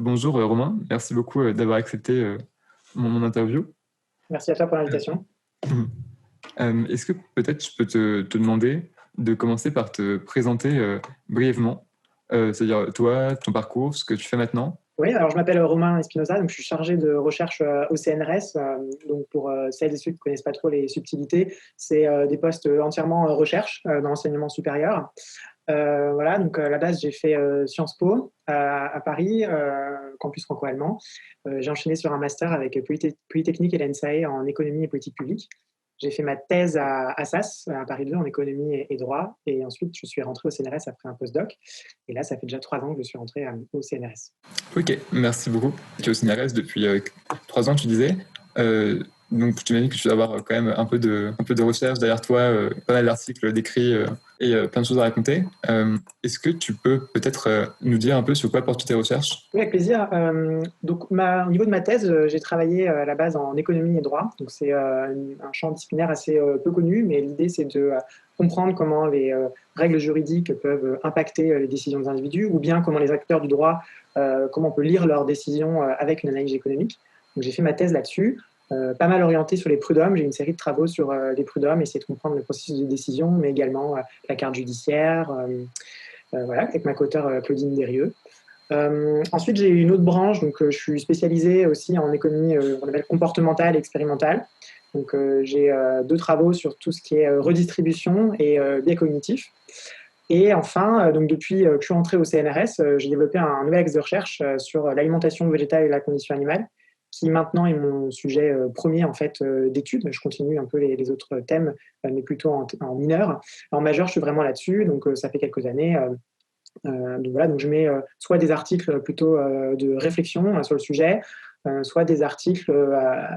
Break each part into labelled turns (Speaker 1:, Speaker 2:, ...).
Speaker 1: Bonjour Romain, merci beaucoup d'avoir accepté mon interview.
Speaker 2: Merci à toi pour l'invitation.
Speaker 1: Est-ce que peut-être je peux te demander de commencer par te présenter brièvement, c'est-à-dire toi, ton parcours, ce que tu fais maintenant?
Speaker 2: Oui, alors je m'appelle Romain Espinosa, donc je suis chargé de recherche au CNRS. Donc pour celles et ceux qui ne connaissent pas trop les subtilités, c'est des postes entièrement recherche dans l'enseignement supérieur. Voilà, donc à la base, j'ai fait Sciences Po à Paris, campus franco-allemand. J'ai enchaîné sur un master avec Polytechnique et l'ENSAE en économie et politique publique. J'ai fait ma thèse à Assas, à Paris 2, en économie et droit. Et ensuite, je suis rentré au CNRS après un postdoc. Et là, ça fait déjà 3 ans que je suis rentré au CNRS.
Speaker 1: Ok, merci beaucoup. Tu es au CNRS depuis 3 ans, tu disais. Donc, tu m'as dit que tu dois avoir quand même un peu de recherche derrière toi, pas mal d'articles d'écrits et plein de choses à raconter. Est-ce que tu peux peut-être nous dire un peu sur quoi portent tes recherches?
Speaker 2: Oui, avec plaisir. Donc, au niveau de ma thèse, j'ai travaillé à la base en économie et droit. Donc, c'est un champ disciplinaire assez peu connu, mais l'idée, c'est de comprendre comment les règles juridiques peuvent impacter les décisions des individus, ou bien comment les acteurs du droit, comment on peut lire leurs décisions avec une analyse économique. Donc, j'ai fait ma thèse là-dessus, pas mal orientée sur les prud'hommes. J'ai une série de travaux sur les prud'hommes, essayer de comprendre le processus de décision, mais également la carte judiciaire, voilà, avec ma co-auteure Claudine Desrieux. Ensuite, j'ai une autre branche, donc je suis spécialisée aussi en économie qu'on appelle comportementale et expérimentale. Donc j'ai 2 travaux sur tout ce qui est redistribution et biais cognitifs. Et enfin, donc depuis que je suis entré au CNRS, j'ai développé un nouvel axe de recherche sur l'alimentation végétale et la condition animale, qui maintenant est mon sujet premier en fait d'études. Je continue un peu les autres thèmes, mais plutôt en mineur. En majeur, je suis vraiment là-dessus, donc ça fait quelques années. Donc voilà, donc je mets soit des articles plutôt de réflexion sur le sujet, soit des articles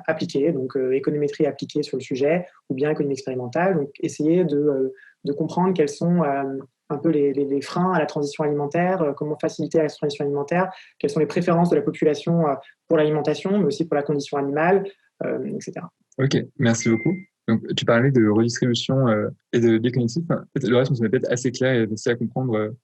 Speaker 2: appliqués, donc économétrie appliquée sur le sujet, ou bien économie expérimentale. Donc essayer de comprendre quels sont un peu les freins à la transition alimentaire, comment faciliter la transition alimentaire, quelles sont les préférences de la population pour l'alimentation, mais aussi pour la condition animale, etc.
Speaker 1: Ok, merci beaucoup. Donc, tu parlais de redistribution et de biais cognitifs. Peut-être le reste me semble peut-être assez clair et facile à comprendre.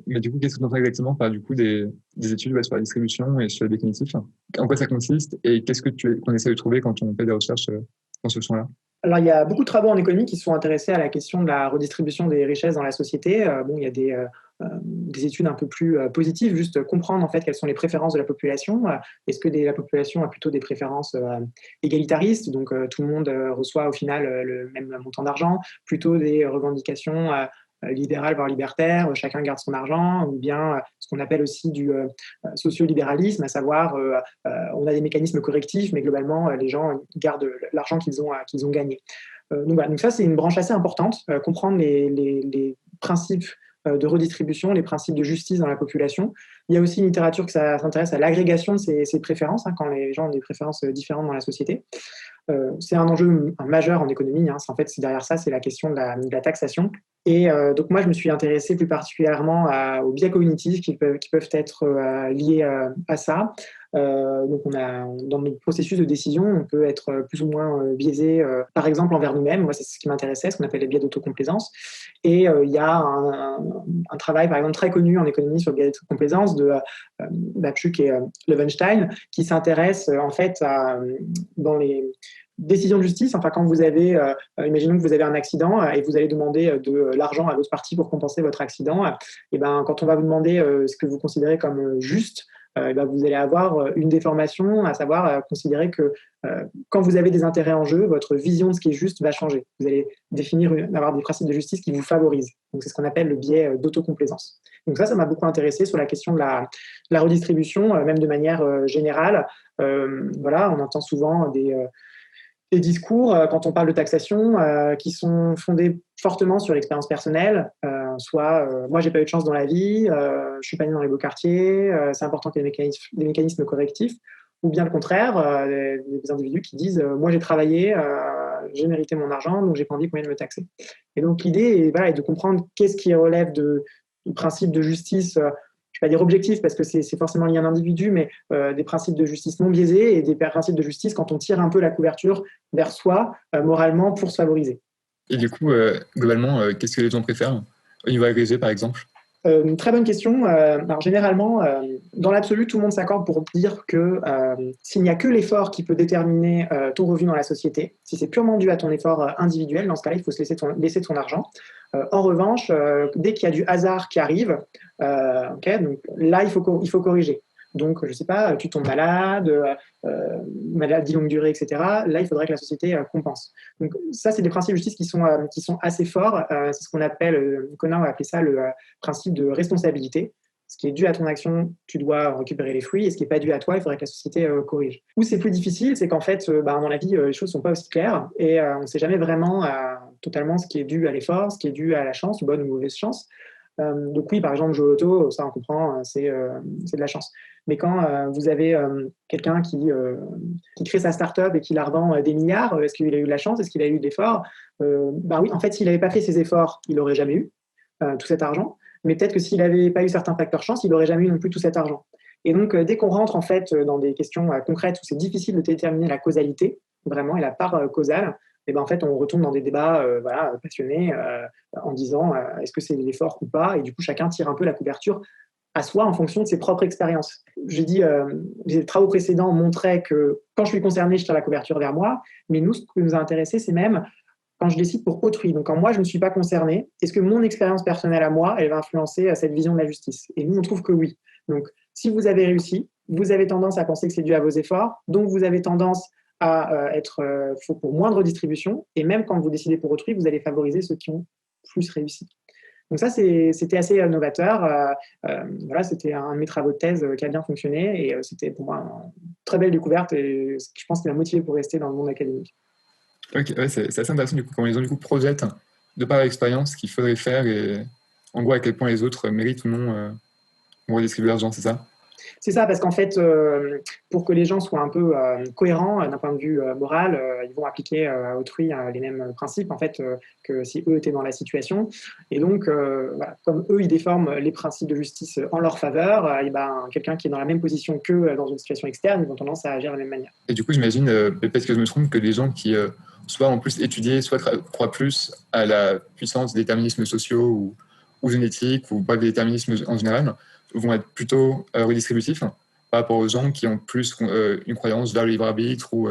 Speaker 1: Mais du coup, qu'est-ce que tu entends exactement par du coup des études sur la distribution et sur les biais cognitifs? En quoi ça consiste et qu'est-ce qu'on essaie de trouver quand on fait des recherches dans ce champ-là?
Speaker 2: Alors, il y a beaucoup de travaux en économie qui sont intéressés à la question de la redistribution des richesses dans la société. Bon, il y a des études un peu plus positives, juste comprendre en fait quelles sont les préférences de la population. Est-ce que la population a plutôt des préférences égalitaristes, donc tout le monde reçoit au final le même montant d'argent, plutôt des revendications libérales voire libertaires, chacun garde son argent, ou bien ce qu'on appelle aussi du sociolibéralisme, à savoir on a des mécanismes correctifs, mais globalement les gens gardent l'argent qu'ils ont gagné. Donc voilà, donc ça c'est une branche assez importante, comprendre les principes de redistribution, les principes de justice dans la population. Il y a aussi une littérature qui s'intéresse à l'agrégation de ces préférences, quand les gens ont des préférences différentes dans la société. C'est un enjeu majeur en économie. En fait, derrière ça, c'est la question de la taxation. Et donc moi, je me suis intéressé plus particulièrement aux biais cognitifs qui peuvent être liés à ça. Donc dans nos processus de décision, on peut être plus ou moins biaisé, par exemple, envers nous-mêmes. Moi, c'est ce qui m'intéressait, ce qu'on appelle les biais d'autocomplaisance. Et il y a un travail, par exemple, très connu en économie sur le biais d'autocomplaisance de Babchuk et Levenstein, qui s'intéresse en fait dans les décision de justice, enfin quand vous avez, imaginons que vous avez un accident et que vous allez demander de l'argent à l'autre partie pour compenser votre accident, et ben quand on va vous demander ce que vous considérez comme juste, et ben vous allez avoir une déformation, à savoir considérer que quand vous avez des intérêts en jeu, votre vision de ce qui est juste va changer. Vous allez avoir des principes de justice qui vous favorisent. Donc c'est ce qu'on appelle le biais d'autocomplaisance. Donc ça m'a beaucoup intéressé sur la question de la redistribution, même de manière générale. Voilà, on entend souvent des discours, quand on parle de taxation, qui sont fondés fortement sur l'expérience personnelle, soit moi j'ai pas eu de chance dans la vie, je suis pas né dans les beaux quartiers, c'est important qu'il y ait des mécanismes correctifs, ou bien le contraire, des individus qui disent moi j'ai travaillé, j'ai mérité mon argent, donc j'ai pas envie qu'on vienne me taxer. Et donc l'idée est de comprendre qu'est-ce qui relève du principe de justice, je ne vais pas dire objectif parce que c'est forcément lié à un individu, mais des principes de justice non biaisés et des principes de justice quand on tire un peu la couverture vers soi, moralement, pour se favoriser.
Speaker 1: Et du coup, globalement, qu'est-ce que les gens préfèrent au niveau agrégé, par exemple?
Speaker 2: Très bonne question. Alors généralement, dans l'absolu, tout le monde s'accorde pour dire que s'il n'y a que l'effort qui peut déterminer ton revenu dans la société, si c'est purement dû à ton effort individuel, dans ce cas-là, il faut se laisser ton argent. En revanche, dès qu'il y a du hasard qui arrive, okay, donc là, il faut corriger. Donc, je ne sais pas, tu tombes malade, maladie longue durée, etc. Là, il faudrait que la société compense. Donc, ça, c'est des principes de justice qui sont assez forts. C'est ce qu'on appelle, Conan va appeler ça le principe de responsabilité. Ce qui est dû à ton action, tu dois récupérer les fruits, et ce qui n'est pas dû à toi, il faudrait que la société corrige. Où c'est plus difficile, c'est qu'en fait, dans la vie, les choses ne sont pas aussi claires, et on ne sait jamais vraiment totalement ce qui est dû à l'effort, ce qui est dû à la chance, bonne ou mauvaise chance. Donc oui, par exemple, jouer au loto, ça on comprend, c'est de la chance. Mais quand vous avez quelqu'un qui crée sa start-up et qui la revend des milliards, est-ce qu'il a eu de la chance? Est-ce qu'il a eu de l'effort? Oui, en fait, s'il n'avait pas fait ses efforts, il n'aurait jamais eu tout cet argent. Mais peut-être que s'il n'avait pas eu certains facteurs chance, il n'aurait jamais eu non plus tout cet argent. Et donc, dès qu'on rentre en fait dans des questions concrètes où c'est difficile de déterminer la causalité, vraiment, et la part causale, et ben en fait, on retourne dans des débats passionnés en disant est-ce que c'est l'effort ou pas? Et du coup, chacun tire un peu la couverture à soi en fonction de ses propres expériences. J'ai dit, les travaux précédents montraient que quand je suis concerné, je tire la couverture vers moi, mais nous, ce qui nous a intéressé, c'est même quand je décide pour autrui. Donc, quand moi, je ne suis pas concerné, est-ce que mon expérience personnelle à moi, elle va influencer cette vision de la justice? Et nous, on trouve que oui. Donc, si vous avez réussi, vous avez tendance à penser que c'est dû à vos efforts, donc vous avez tendance à être pour moins de redistribution, et même quand vous décidez pour autrui, vous allez favoriser ceux qui ont plus réussi. Donc ça, c'était assez novateur. Voilà, c'était un de mes travaux de thèse qui a bien fonctionné, et c'était pour moi une très belle découverte, et je pense qu'il m'a motivé pour rester dans le monde académique.
Speaker 1: Ok, ouais, c'est assez intéressant du coup, quand ils ont du coup projettent de par l'expérience ce qu'il faudrait faire et en gros à quel point les autres méritent ou non redistribuer l'argent, c'est ça?
Speaker 2: C'est ça, parce qu'en fait, pour que les gens soient un peu cohérents d'un point de vue moral, ils vont appliquer à autrui les mêmes principes en fait que si eux étaient dans la situation. Et donc, voilà, comme eux, ils déforment les principes de justice en leur faveur, et ben, quelqu'un qui est dans la même position qu'eux dans une situation externe, ils ont tendance à agir de la même manière.
Speaker 1: Et du coup, j'imagine, peut-être que je me trompe, que les gens qui soit en plus étudié, soit croient plus à la puissance des déterminismes sociaux ou génétiques, ou pas des déterminismes en général, vont être plutôt redistributifs par rapport aux gens qui ont plus une croyance vers le libre arbitre ou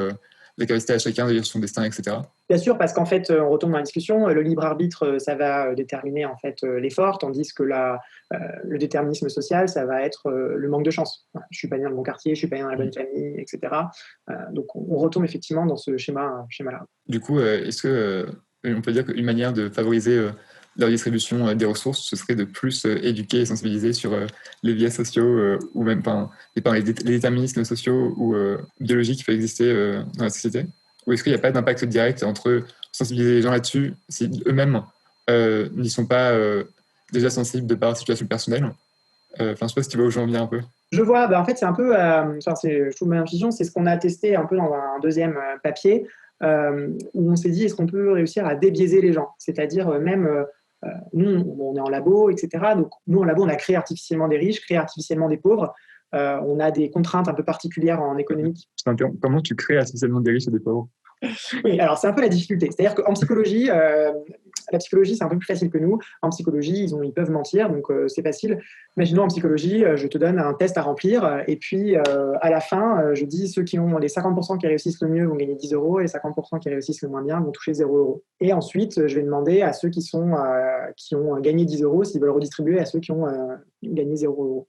Speaker 1: la capacité à chacun de vivre son destin, etc.
Speaker 2: Bien sûr, parce qu'en fait, on retombe dans la discussion, le libre arbitre, ça va déterminer en fait l'effort, tandis que le déterminisme social, ça va être le manque de chance. Je ne suis pas né dans le bon quartier, je ne suis pas né dans la bonne famille, etc. Donc, on retombe effectivement dans ce schéma-là.
Speaker 1: Du coup, est-ce que on peut dire qu'une manière de favoriser la redistribution des ressources, ce serait de plus éduquer et sensibiliser sur les biais sociaux ou même les déterminismes sociaux ou biologiques qui peuvent exister dans la société? Ou est-ce qu'il n'y a pas d'impact direct entre sensibiliser les gens là-dessus si eux-mêmes n'y sont pas déjà sensibles de par leur situation personnelle? Je ne sais pas si tu vois où j'en viens un peu.
Speaker 2: Je vois, en fait, c'est un peu, je trouve ma intuition, c'est ce qu'on a testé un peu dans un deuxième papier, où on s'est dit, est-ce qu'on peut réussir à débiaiser les gens? C'est-à-dire même, nous, on est en labo, etc. Donc, nous, en labo, on a créé artificiellement des riches, créé artificiellement des pauvres. On a des contraintes un peu particulières en économie.
Speaker 1: Comment tu crées artificiellement des riches et des pauvres?
Speaker 2: Oui, alors c'est un peu la difficulté. C'est-à-dire qu'en psychologie, la psychologie, c'est un peu plus facile que nous. En psychologie, ils peuvent mentir, donc c'est facile. Imaginons en psychologie, je te donne un test à remplir, et puis à la fin, je dis ceux qui ont les 50% qui réussissent le mieux vont gagner 10 euros, et les 50% qui réussissent le moins bien vont toucher 0 euros. Et ensuite, je vais demander à ceux qui ont gagné 10 euros s'ils veulent redistribuer à ceux qui ont gagné 0 euros.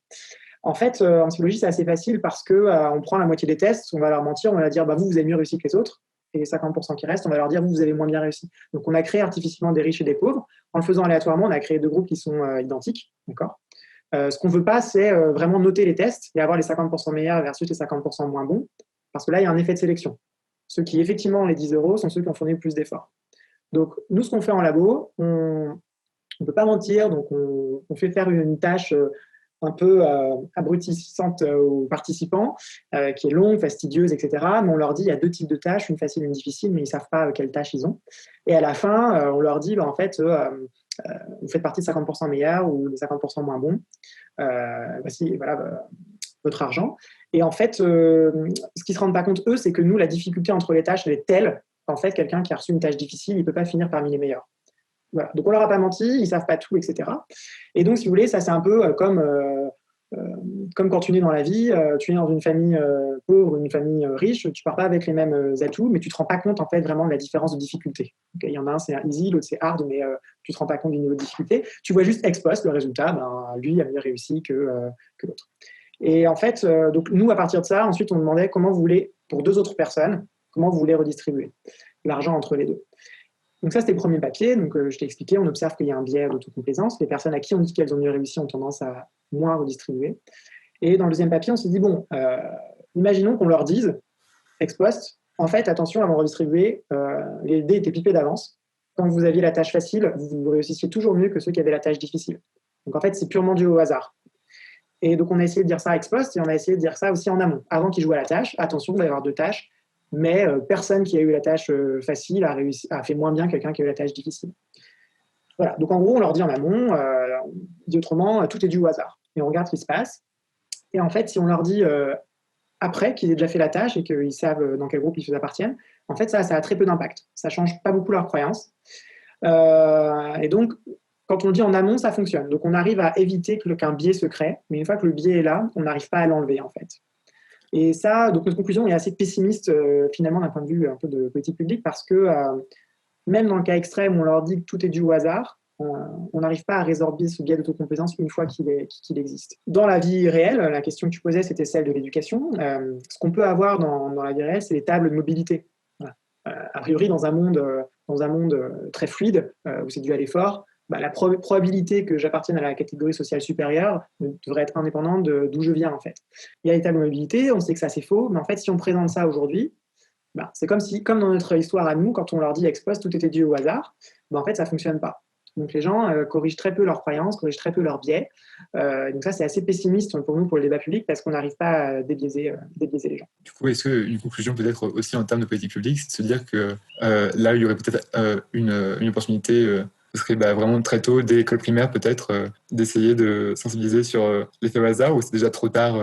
Speaker 2: En fait, en psychologie, c'est assez facile parce qu'on prend la moitié des tests, on va leur mentir, on va leur dire vous avez mieux réussi que les autres. Et les 50% qui restent, on va leur dire vous avez moins bien réussi. Donc on a créé artificiellement des riches et des pauvres. En le faisant aléatoirement, on a créé deux groupes qui sont identiques. D'accord. Ce qu'on ne veut pas, c'est vraiment noter les tests et avoir les 50% meilleurs versus les 50% moins bons, parce que là, il y a un effet de sélection. Ceux qui effectivement ont les 10 euros sont ceux qui ont fourni le plus d'efforts. Donc nous, ce qu'on fait en labo, on ne peut pas mentir, donc on fait faire une tâche un peu abrutissante aux participants, qui est longue, fastidieuse, etc. Mais on leur dit il y a deux types de tâches, une facile et une difficile, mais ils ne savent pas quelle tâche ils ont. Et à la fin, on leur dit en fait, vous faites partie de 50% meilleurs ou de 50% moins bons. Voici votre argent. Et en fait, ce qu'ils ne se rendent pas compte, eux, c'est que nous, la difficulté entre les tâches, elle est telle qu'en fait, quelqu'un qui a reçu une tâche difficile, il ne peut pas finir parmi les meilleurs. Voilà. Donc, on leur a pas menti, ils savent pas tout, etc. Et donc, si vous voulez, ça, c'est un peu comme quand tu nais dans la vie, tu es dans une famille pauvre, une famille riche, tu pars pas avec les mêmes atouts, mais tu te rends pas compte en fait vraiment de la différence de difficulté. Okay, il y en a un c'est easy, l'autre c'est hard, mais tu te rends pas compte du niveau de difficulté. Tu vois juste ex post le résultat, lui a mieux réussi que l'autre. Et en fait, donc nous à partir de ça, ensuite on demandait comment vous voulez pour 2 autres personnes, comment vous voulez redistribuer l'argent entre les deux. Donc ça, c'était le premier papier. Donc je t'ai expliqué, on observe qu'il y a un biais d'autocomplaisance. Les personnes à qui on dit qu'elles ont mieux réussi ont tendance à moins redistribuer. Et dans le deuxième papier, on s'est dit, bon, imaginons qu'on leur dise, ex post, en fait, attention, avant de redistribuer, les dés étaient pipés d'avance. Quand vous aviez la tâche facile, vous réussissiez toujours mieux que ceux qui avaient la tâche difficile. Donc en fait, c'est purement dû au hasard. Et donc on a essayé de dire ça ex post et on a essayé de dire ça aussi en amont. Avant qu'ils jouent à la tâche, attention, il va y avoir 2 tâches, mais personne qui a eu la tâche facile a fait moins bien que quelqu'un qui a eu la tâche difficile. Voilà, donc en gros, on leur dit en amont, dit autrement, tout est dû au hasard. Et on regarde ce qui se passe. Et en fait, si on leur dit après qu'ils aient déjà fait la tâche et qu'ils savent dans quel groupe ils appartiennent, en fait, ça a très peu d'impact. Ça ne change pas beaucoup leurs croyances. Et donc, quand on le dit en amont, ça fonctionne. Donc, on arrive à éviter qu'un biais se crée, mais une fois que le biais est là, on n'arrive pas à l'enlever, en fait. Et ça, donc notre conclusion est assez pessimiste, finalement, d'un point de vue un peu de politique publique, parce que même dans le cas extrême où on leur dit que tout est dû au hasard, on n'arrive pas à résorber ce biais d'autocomplaisance une fois qu'il existe. Dans la vie réelle, la question que tu posais, c'était celle de l'éducation. Ce qu'on peut avoir dans la vie réelle, c'est les tables de mobilité. Voilà. A priori, dans un monde très fluide, où c'est dû à l'effort, la probabilité que j'appartienne à la catégorie sociale supérieure devrait être indépendante d'où je viens, en fait. Il y a les tables de mobilité, on sait que ça c'est faux, mais en fait, si on présente ça aujourd'hui, c'est comme dans notre histoire à nous, quand on leur dit ex post, tout était dû au hasard, en fait, ça ne fonctionne pas. Donc les gens corrigent très peu leurs croyances, corrigent très peu leurs biais. Donc ça, c'est assez pessimiste pour nous, pour le débat public, parce qu'on n'arrive pas à débiaiser les gens.
Speaker 1: Du coup, est-ce qu'une conclusion peut-être aussi en termes de politique publique, c'est de se dire que là, il y aurait peut-être une opportunité, ce serait vraiment très tôt, dès l'école primaire peut-être, d'essayer de sensibiliser sur l'effet au hasard, ou c'est déjà trop tard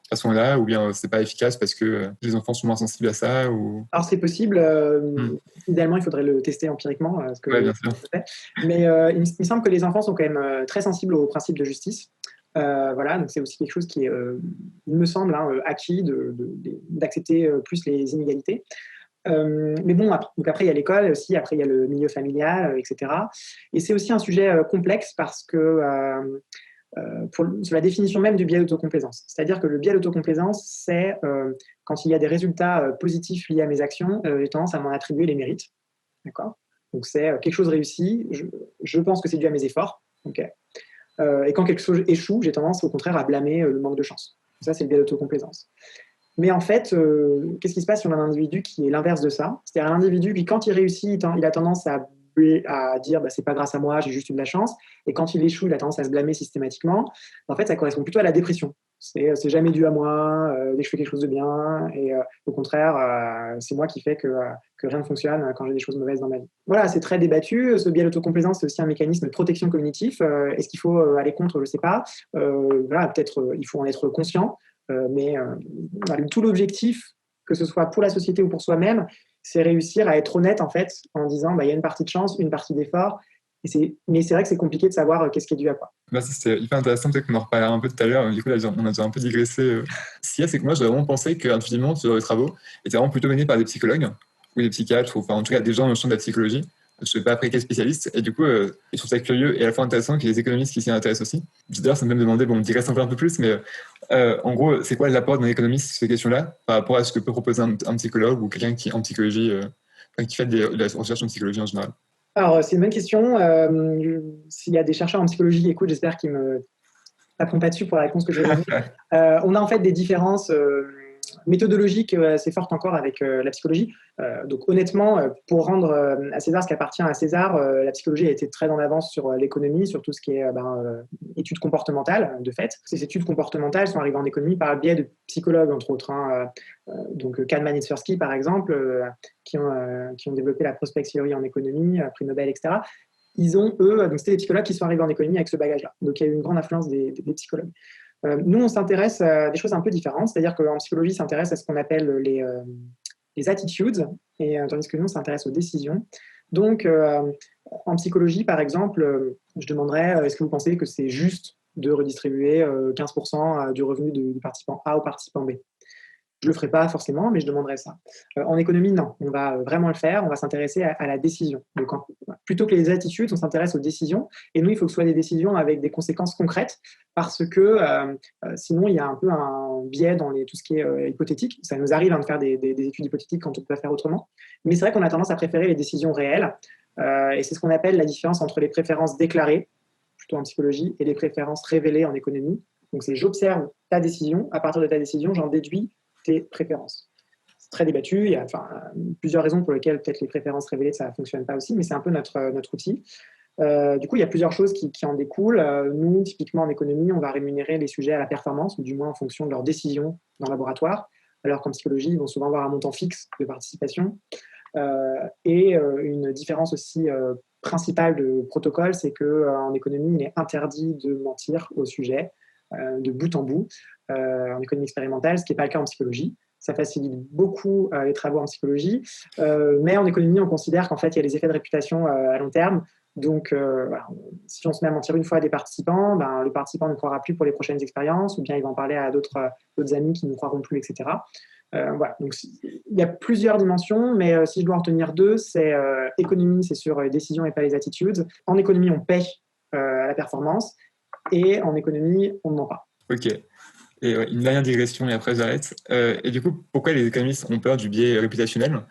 Speaker 1: à ce moment-là, ou bien c'est pas efficace parce que les enfants sont moins sensibles à ça ou...
Speaker 2: Alors c'est possible. Idéalement, il faudrait le tester empiriquement, ce que
Speaker 1: bien sûr.
Speaker 2: Mais il me semble que les enfants sont quand même très sensibles au principe de justice. Voilà, donc c'est aussi quelque chose qui est, il me semble, acquis d'accepter plus les inégalités. Mais bon, donc après il y a l'école aussi, après il y a le milieu familial, etc. Et c'est aussi un sujet complexe parce que sur la définition même du biais d'autocomplaisance. C'est-à-dire que le biais d'autocomplaisance, c'est quand il y a des résultats positifs liés à mes actions, j'ai tendance à m'en attribuer les mérites. D'accord ? Donc c'est quelque chose réussi, je pense que c'est dû à mes efforts. Okay. Et quand quelque chose échoue, j'ai tendance au contraire à blâmer le manque de chance. Ça, c'est le biais d'autocomplaisance. Mais en fait, qu'est-ce qui se passe sur un individu qui est l'inverse de ça ? C'est-à-dire un individu qui, quand il réussit, il a tendance à dire c'est pas grâce à moi, j'ai juste eu de la chance. Et quand il échoue, il a tendance à se blâmer systématiquement. En fait, ça correspond plutôt à la dépression. C'est jamais dû à moi, dès que je fais quelque chose de bien. Et au contraire, c'est moi qui fais que rien ne fonctionne quand j'ai des choses mauvaises dans ma vie. Voilà, c'est très débattu. Ce biais d'autocomplaisance, c'est aussi un mécanisme de protection cognitif. Est-ce qu'il faut aller contre ? Je ne sais pas. Voilà, peut-être il faut en être conscient. Mais tout l'objectif, que ce soit pour la société ou pour soi-même, c'est réussir à être honnête en fait, en disant il y a une partie de chance, une partie d'effort. Mais c'est vrai que c'est compliqué de savoir qu'est-ce qui est dû à quoi.
Speaker 1: C'est hyper intéressant, peut-être qu'on en reparlera un peu tout à l'heure. Du coup, là, on a déjà un peu digressé. Ce qu'il y a, c'est que moi, j'aurais vraiment pensé qu'intuitivement, ce genre de travaux étaient vraiment plutôt menés par des psychologues ou des psychiatres, ou enfin, en tout cas des gens dans le champ de la psychologie. Je ne sais pas après quel spécialiste. Et du coup, je trouve ça curieux et à la fois intéressant qu'il y ait des économistes qui s'y intéressent aussi. D'ailleurs, ça me demander, on digresse encore un peu plus, mais en gros, c'est quoi l'apport d'un économiste sur ces questions-là par rapport à ce que peut proposer un psychologue ou quelqu'un qui est en psychologie, qui fait de la recherche en psychologie en général?
Speaker 2: Alors, c'est une bonne question. S'il y a des chercheurs en psychologie qui écoutent, j'espère qu'ils me taperont pas dessus pour la réponse que je vais donner. On a en fait des différences méthodologiques assez fortes encore avec la psychologie. Donc honnêtement, pour rendre à César ce qui appartient à César, la psychologie a été très en avance sur l'économie, sur tout ce qui est études comportementales, de fait. Ces études comportementales sont arrivées en économie par le biais de psychologues, entre autres. Donc Kahneman et Tversky, par exemple, qui ont développé la prospect theory en économie, prix Nobel, etc. Ils ont, donc c'était des psychologues qui sont arrivés en économie avec ce bagage-là. Donc il y a eu une grande influence des psychologues. Nous, on s'intéresse à des choses un peu différentes, c'est-à-dire qu'en psychologie, on s'intéresse à ce qu'on appelle les attitudes, tandis que nous, on s'intéresse aux décisions. Donc, en psychologie, par exemple, je demanderais est-ce que vous pensez que c'est juste de redistribuer 15% du revenu du participant A au participant B? Je ne le ferai pas forcément, mais je demanderais ça. En économie, non. On va vraiment le faire. On va s'intéresser à la décision. Donc, plutôt que les attitudes, on s'intéresse aux décisions. Et nous, il faut que ce soit des décisions avec des conséquences concrètes parce que sinon, il y a un peu un biais dans tout ce qui est hypothétique. Ça nous arrive de faire des études hypothétiques quand on ne peut pas faire autrement. Mais c'est vrai qu'on a tendance à préférer les décisions réelles. Et c'est ce qu'on appelle la différence entre les préférences déclarées, plutôt en psychologie, et les préférences révélées en économie. Donc, c'est j'observe ta décision. À partir de ta décision, j'en déduis tes préférences. C'est très débattu. Il y a plusieurs raisons pour lesquelles peut-être les préférences révélées, ça ne fonctionne pas aussi, mais c'est un peu notre outil. Du coup, il y a plusieurs choses qui en découlent. Nous, typiquement en économie, on va rémunérer les sujets à la performance, ou du moins en fonction de leurs décisions dans le laboratoire, alors qu'en psychologie, ils vont souvent avoir un montant fixe de participation. Et une différence aussi principale de protocole, c'est qu'en économie, il est interdit de mentir au sujet de bout en bout en économie expérimentale, ce qui n'est pas le cas en psychologie. Ça facilite beaucoup les travaux en psychologie, mais en économie, on considère qu'en fait, il y a des effets de réputation à long terme. Donc, voilà, si on se met à mentir une fois à des participants, le participant ne croira plus pour les prochaines expériences, ou bien il va en parler à d'autres amis qui ne croiront plus, etc. Voilà. Donc, il y a plusieurs dimensions, mais si je dois en retenir deux, c'est économie, c'est sur les décisions et pas les attitudes. En économie, on paie à la performance, et en économie, on ne ment pas.
Speaker 1: Ok. Et une dernière digression et après j'arrête. Et du coup, pourquoi les économistes ont peur du biais réputationnel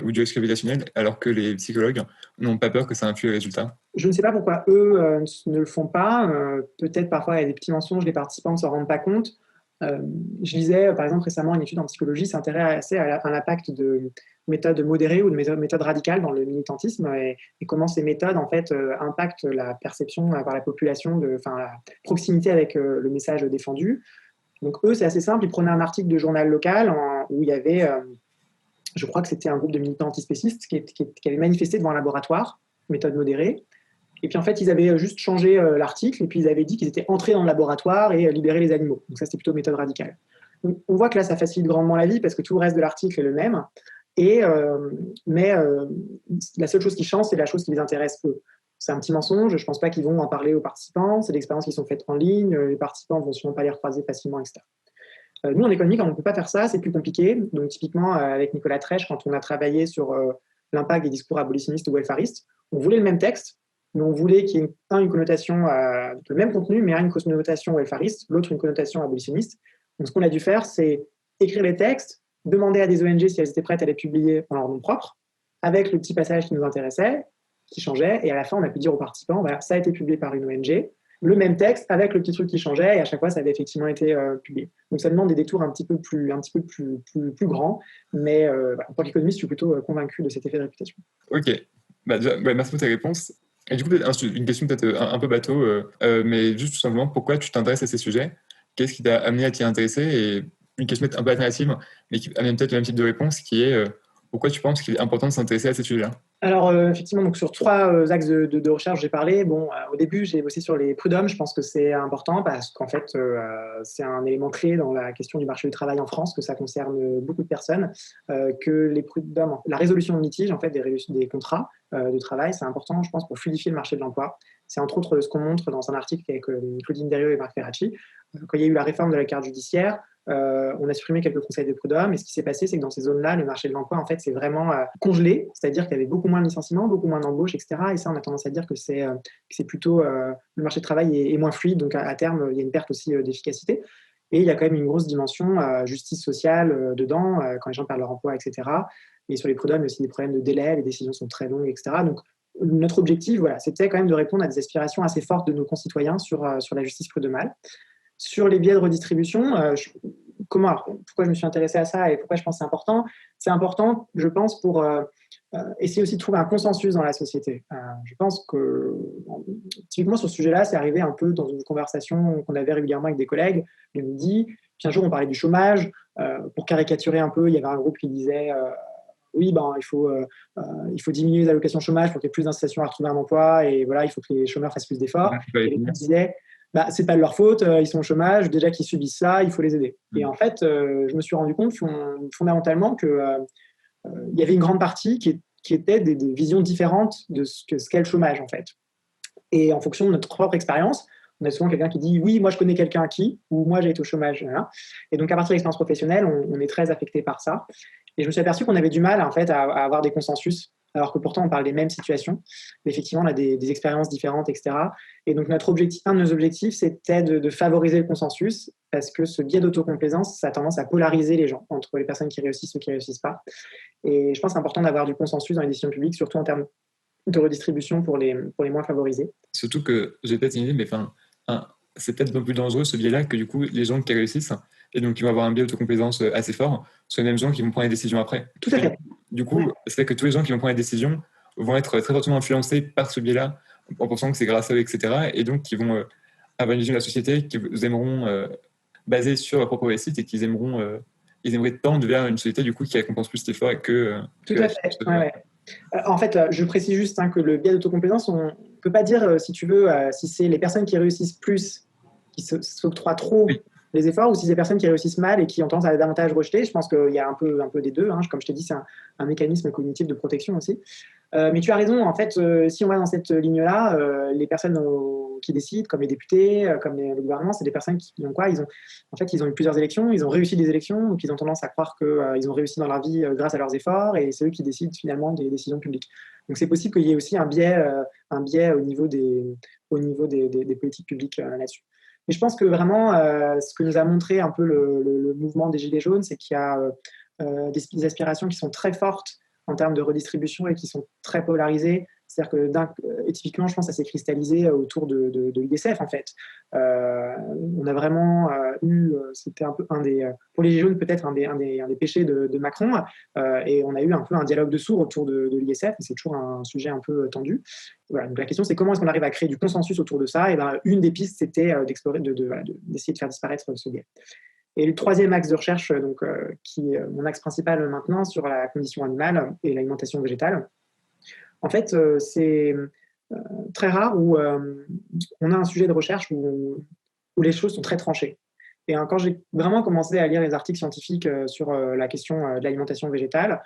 Speaker 1: ou du risque réputationnel alors que les psychologues n'ont pas peur que ça influe les résultats?
Speaker 2: Je ne sais pas pourquoi eux ne le font pas. Peut-être parfois il y a des petits mensonges, les participants ne s'en rendent pas compte. Je lisais par exemple récemment une étude en psychologie s'intéressait à l'impact de méthodes modérées ou de méthodes radicales dans le militantisme et comment ces méthodes en fait impactent la perception par la population, la proximité avec le message défendu. Donc eux, c'est assez simple, ils prenaient un article de journal local où il y avait, je crois que c'était un groupe de militants antispécistes qui avait manifesté devant un laboratoire, méthode modérée, et puis en fait, ils avaient juste changé l'article, et puis ils avaient dit qu'ils étaient entrés dans le laboratoire et libéré les animaux. Donc ça, c'était plutôt méthode radicale. Donc, on voit que là, ça facilite grandement la vie, parce que tout le reste de l'article est le même, mais la seule chose qui change, c'est la chose qui les intéresse eux. C'est un petit mensonge, je ne pense pas qu'ils vont en parler aux participants, c'est des expériences qui sont faites en ligne, les participants ne vont sûrement pas les recroiser facilement, etc. Nous, en économie, quand on ne peut pas faire ça, c'est plus compliqué. Donc typiquement, avec Nicolas Trèche, quand on a travaillé sur l'impact des discours abolitionnistes ou welfaristes, on voulait le même texte, mais on voulait qu'il y ait une connotation, le même contenu, mais une connotation welfariste, l'autre une connotation abolitionniste. Donc ce qu'on a dû faire, c'est écrire les textes, demander à des ONG si elles étaient prêtes à les publier en leur nom propre, avec le petit passage qui nous intéressait, qui changeait, et à la fin, on a pu dire aux participants, voilà, ça a été publié par une ONG, le même texte avec le petit truc qui changeait, et à chaque fois, ça avait effectivement été publié. Donc ça demande des détours un petit peu plus grands, mais en tant qu'économiste, je suis plutôt convaincu de cet effet de réputation.
Speaker 1: Ok, merci pour tes réponses. Et du coup, une question peut-être un peu bateau, mais juste tout simplement, pourquoi tu t'intéresses à ces sujets? Qu'est-ce qui t'a amené à t'y intéresser? Et une question peut-être un peu alternative, mais qui amène peut-être le même type de réponse, qui est pourquoi tu penses qu'il est important de s'intéresser à ces sujets-là?
Speaker 2: Alors, effectivement, donc sur trois axes de recherche, j'ai parlé. Bon, au début, j'ai bossé sur les prud'hommes. Je pense que c'est important parce qu'en fait, c'est un élément clé dans la question du marché du travail en France, que ça concerne beaucoup de personnes, que les prud'hommes, la résolution de litiges, en fait, des contrats de travail, c'est important, je pense, pour fluidifier le marché de l'emploi. C'est entre autres ce qu'on montre dans un article avec Claudine Derieux et Marc Ferracci. Quand il y a eu la réforme de la carte judiciaire, on a supprimé quelques conseils de prud'hommes, et ce qui s'est passé, c'est que dans ces zones-là, le marché de l'emploi, en fait, c'est vraiment congelé, c'est-à-dire qu'il y avait beaucoup moins de licenciements, beaucoup moins d'embauches, etc. Et ça, on a tendance à dire que c'est plutôt le marché de travail est moins fluide, donc à terme, il y a une perte aussi d'efficacité. Et il y a quand même une grosse dimension justice sociale dedans, quand les gens perdent leur emploi, etc. Et sur les prud'hommes, il y a aussi des problèmes de délai, les décisions sont très longues, etc. Donc, notre objectif, voilà, c'était quand même de répondre à des aspirations assez fortes de nos concitoyens sur la justice prud'homale. Sur les biais de redistribution, pourquoi je me suis intéressé à ça et pourquoi je pense que c'est important? C'est important, je pense, pour essayer aussi de trouver un consensus dans la société. Je pense que, typiquement sur ce sujet-là, c'est arrivé un peu dans une conversation qu'on avait régulièrement avec des collègues le midi. Puis un jour, on parlait du chômage. Pour caricaturer un peu, il y avait un groupe qui disait oui, il faut diminuer les allocations chômage pour qu'il y ait plus d'incitations à retrouver un emploi, et voilà, il faut que les chômeurs fassent plus d'efforts. Et les autres disaient c'est pas de leur faute, ils sont au chômage, déjà qu'ils subissent ça, il faut les aider. Et en fait, je me suis rendu compte fondamentalement qu'il y avait une grande partie qui qui étaient des visions différentes de ce qu'est le chômage, en fait. Et en fonction de notre propre expérience, on a souvent quelqu'un qui dit oui, moi je connais quelqu'un qui, ou moi j'ai été au chômage. Voilà. Et donc à partir de l'expérience professionnelle, on est très affecté par ça. Et je me suis aperçu qu'on avait du mal en fait à avoir des consensus, alors que pourtant on parle des mêmes situations. Mais effectivement, on a des expériences différentes, etc. Et donc un de nos objectifs, c'était de favoriser le consensus, parce que ce biais d'autocomplaisance, ça a tendance à polariser les gens entre les personnes qui réussissent et ceux qui ne réussissent pas. Et je pense que c'est important d'avoir du consensus dans les décisions publiques, surtout en termes de redistribution pour les moins favorisés.
Speaker 1: Surtout que j'ai peut-être une idée, mais c'est peut-être un peu plus dangereux ce biais-là que du coup les gens qui réussissent et donc qui vont avoir un biais d'autocomplaisance assez fort sont les mêmes gens qui vont prendre les décisions après.
Speaker 2: Tout à fait.
Speaker 1: Du coup, c'est vrai que tous les gens qui vont prendre les décisions vont être très fortement influencés par ce biais-là en pensant que c'est grâce à eux, etc. Et donc qui vont avoir une vision de la société qu'ils aimeront baser sur leur propre réussite et qu'ils aimeraient tendre vers une société du coup qui récompense plus l'effort et que.
Speaker 2: Tout à fait. Ouais. En fait, je précise juste que le biais d'autocomplaisance, on ne peut pas dire, si tu veux, si c'est les personnes qui réussissent plus, qui s'octroient trop les efforts, ou si c'est les personnes qui réussissent mal et qui ont tendance à davantage rejeter. Je pense qu'il y a un peu des deux. Comme je t'ai dit, c'est un mécanisme cognitif de protection aussi. Mais tu as raison, en fait, si on va dans cette ligne-là, les personnes qui décident, comme les députés, comme le gouvernement, c'est des personnes qui ont quoi ? Ils ont eu plusieurs élections, ils ont réussi des élections, donc ils ont tendance à croire qu'ils ont réussi dans leur vie grâce à leurs efforts, et c'est eux qui décident finalement des décisions publiques. Donc c'est possible qu'il y ait aussi un biais au niveau des politiques publiques là-dessus. Mais je pense que vraiment, ce que nous a montré un peu le mouvement des Gilets jaunes, c'est qu'il y a des aspirations qui sont très fortes en termes de redistribution et qui sont très polarisées. C'est-à-dire que typiquement, je pense que ça s'est cristallisé autour de l'ISF, en fait. On a vraiment c'était un peu pour les Gilets jaunes, peut-être un des péchés de Macron, et on a eu un peu un dialogue de sourds autour de l'ISF, et c'est toujours un sujet un peu tendu. Voilà, donc la question, c'est comment est-ce qu'on arrive à créer du consensus autour de ça ? Et une des pistes, c'était d'explorer, d'essayer de faire disparaître ce biais. Et le troisième axe de recherche, qui est mon axe principal maintenant, sur la condition animale et l'alimentation végétale, en fait, c'est très rare où on a un sujet de recherche où les choses sont très tranchées. Et quand j'ai vraiment commencé à lire les articles scientifiques sur la question de l'alimentation végétale,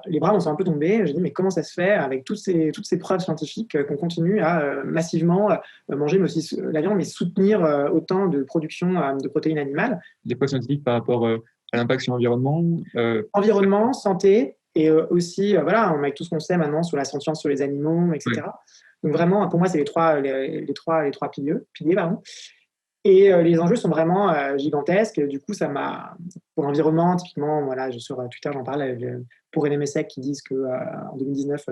Speaker 2: les bras m'en sont un peu tombés. J'ai dit, mais comment ça se fait, avec toutes ces preuves scientifiques, qu'on continue à massivement manger mais aussi la viande, mais soutenir autant de production de protéines animales.
Speaker 1: Des preuves scientifiques par rapport à l'impact sur l'environnement
Speaker 2: Environnement, santé, et aussi, avec tout ce qu'on sait maintenant sur la sentience sur les animaux, etc. Oui. Donc vraiment, pour moi, c'est les trois piliers. Et les enjeux sont vraiment gigantesques. Du coup, ça m'a, pour l'environnement, typiquement, sur Twitter, j'en parle pour NMSEC qui disent qu'en 2019,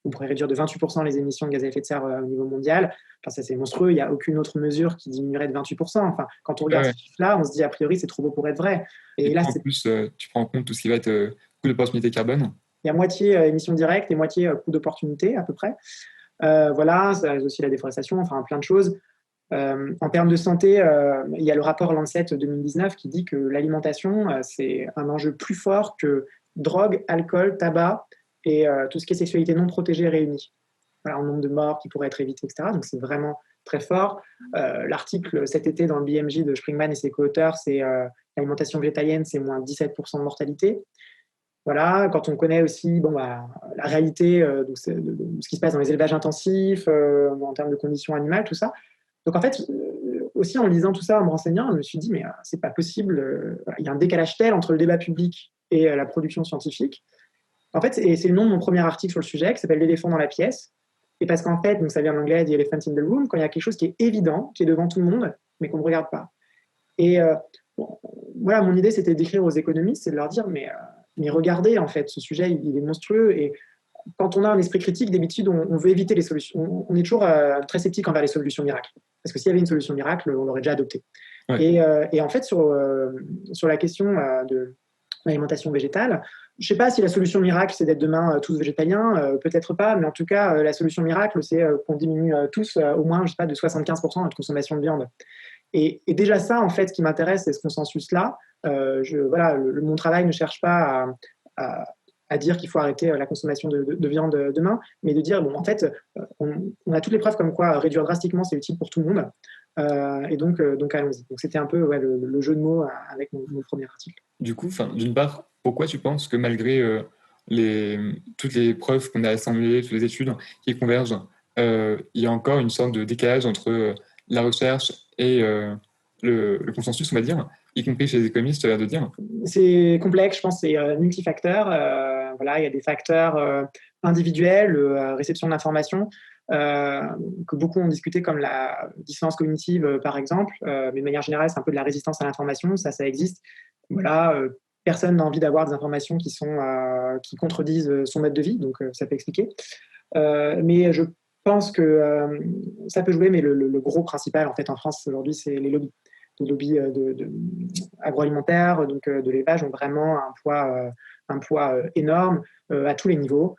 Speaker 2: on pourrait réduire de 28% les émissions de gaz à effet de serre au niveau mondial. Enfin, ça, c'est monstrueux. Il n'y a aucune autre mesure qui diminuerait de 28%. Enfin, quand on regarde ce chiffre-là, on se dit, a priori, c'est trop beau pour être vrai.
Speaker 1: Et là, en plus, tu prends en compte tout ce qui va être coût d'opportunité carbone.
Speaker 2: Il y a moitié émissions directes et moitié coût d'opportunité, à peu près. Ça a aussi la déforestation, enfin, plein de choses. En termes de santé, il y a le rapport Lancet 2019 qui dit que l'alimentation, c'est un enjeu plus fort que drogue, alcool, tabac et tout ce qui est sexualité non protégée réunie. Voilà, en nombre de morts qui pourraient être évités, etc. Donc c'est vraiment très fort. L'article cet été dans le BMJ de Springman et ses co-auteurs, c'est l'alimentation végétalienne, c'est moins 17% de mortalité. Voilà, quand on connaît aussi la réalité de ce qui se passe dans les élevages intensifs, en termes de conditions animales, tout ça. Donc en fait, aussi en lisant tout ça, en me renseignant, je me suis dit, mais c'est pas possible, il y a un décalage tel entre le débat public et la production scientifique. En fait, c'est le nom de mon premier article sur le sujet, qui s'appelle L'éléphant dans la pièce. Et parce qu'en fait, donc ça vient en anglais, The Elephant in the Room, quand il y a quelque chose qui est évident, qui est devant tout le monde, mais qu'on ne regarde pas. Et mon idée, c'était d'écrire aux économistes, c'est de leur dire, mais regardez, en fait, ce sujet, il est monstrueux, et quand on a un esprit critique, d'habitude, on veut éviter les solutions. On est toujours très sceptique envers les solutions miracles. Parce que s'il y avait une solution miracle, on l'aurait déjà adoptée. Ouais. Et en fait, sur la question de l'alimentation végétale, je ne sais pas si la solution miracle, c'est d'être demain tous végétaliens, peut-être pas, mais en tout cas, la solution miracle, c'est qu'on diminue tous au moins, je sais pas, de 75% notre consommation de viande. Et déjà ça, en fait, ce qui m'intéresse, c'est ce consensus-là. Mon travail ne cherche pas à dire qu'il faut arrêter la consommation de viande demain, mais de dire, en fait, on a toutes les preuves comme quoi réduire drastiquement, c'est utile pour tout le monde. Et donc allons-y. Donc c'était un peu le jeu de mots avec mon premier article.
Speaker 1: Du coup, d'une part, pourquoi tu penses que malgré toutes les preuves qu'on a assemblées, toutes les études qui convergent, il y a encore une sorte de décalage entre la recherche et le consensus, on va dire, y compris chez les économistes, tu as l'air de dire.
Speaker 2: C'est complexe, je pense, c'est multifacteur. Voilà, il y a des facteurs individuels, réception d'informations, que beaucoup ont discuté comme la dissonance cognitive, par exemple, mais de manière générale, c'est un peu de la résistance à l'information, ça existe. Voilà, personne n'a envie d'avoir des informations qui contredisent son mode de vie, donc ça peut expliquer. Mais je pense que ça peut jouer, mais le gros principal, en fait, en France, aujourd'hui, c'est les lobbies. Les lobbies agroalimentaires, donc de l'élevage, ont vraiment un poids énorme à tous les niveaux.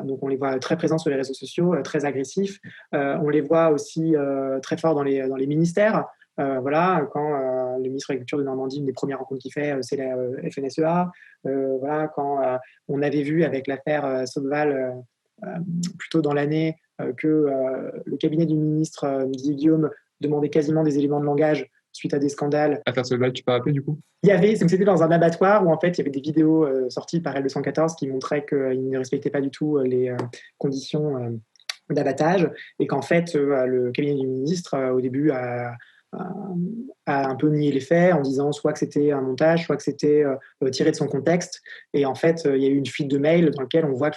Speaker 2: Donc on les voit très présents sur les réseaux sociaux, très agressifs. On les voit aussi très forts dans les ministères. Voilà, quand le ministre de l'Agriculture de Normandie, une des premières rencontres qu'il fait, c'est la FNSEA. Voilà, quand on avait vu avec l'affaire Sauval plus tôt dans l'année que le cabinet du ministre Didier Guillaume demandait quasiment des éléments de langage suite à des scandales.
Speaker 1: Affaire Sauval, tu peux rappeler du coup?
Speaker 2: C'était dans un abattoir où en fait il y avait des vidéos sorties par L214 qui montraient qu'ils ne respectaient pas du tout les conditions d'abattage et qu'en fait le cabinet du ministre au début a un peu nié les faits en disant soit que c'était un montage, soit que c'était tiré de son contexte. Et en fait, il y a eu une fuite de mails dans laquelle on voit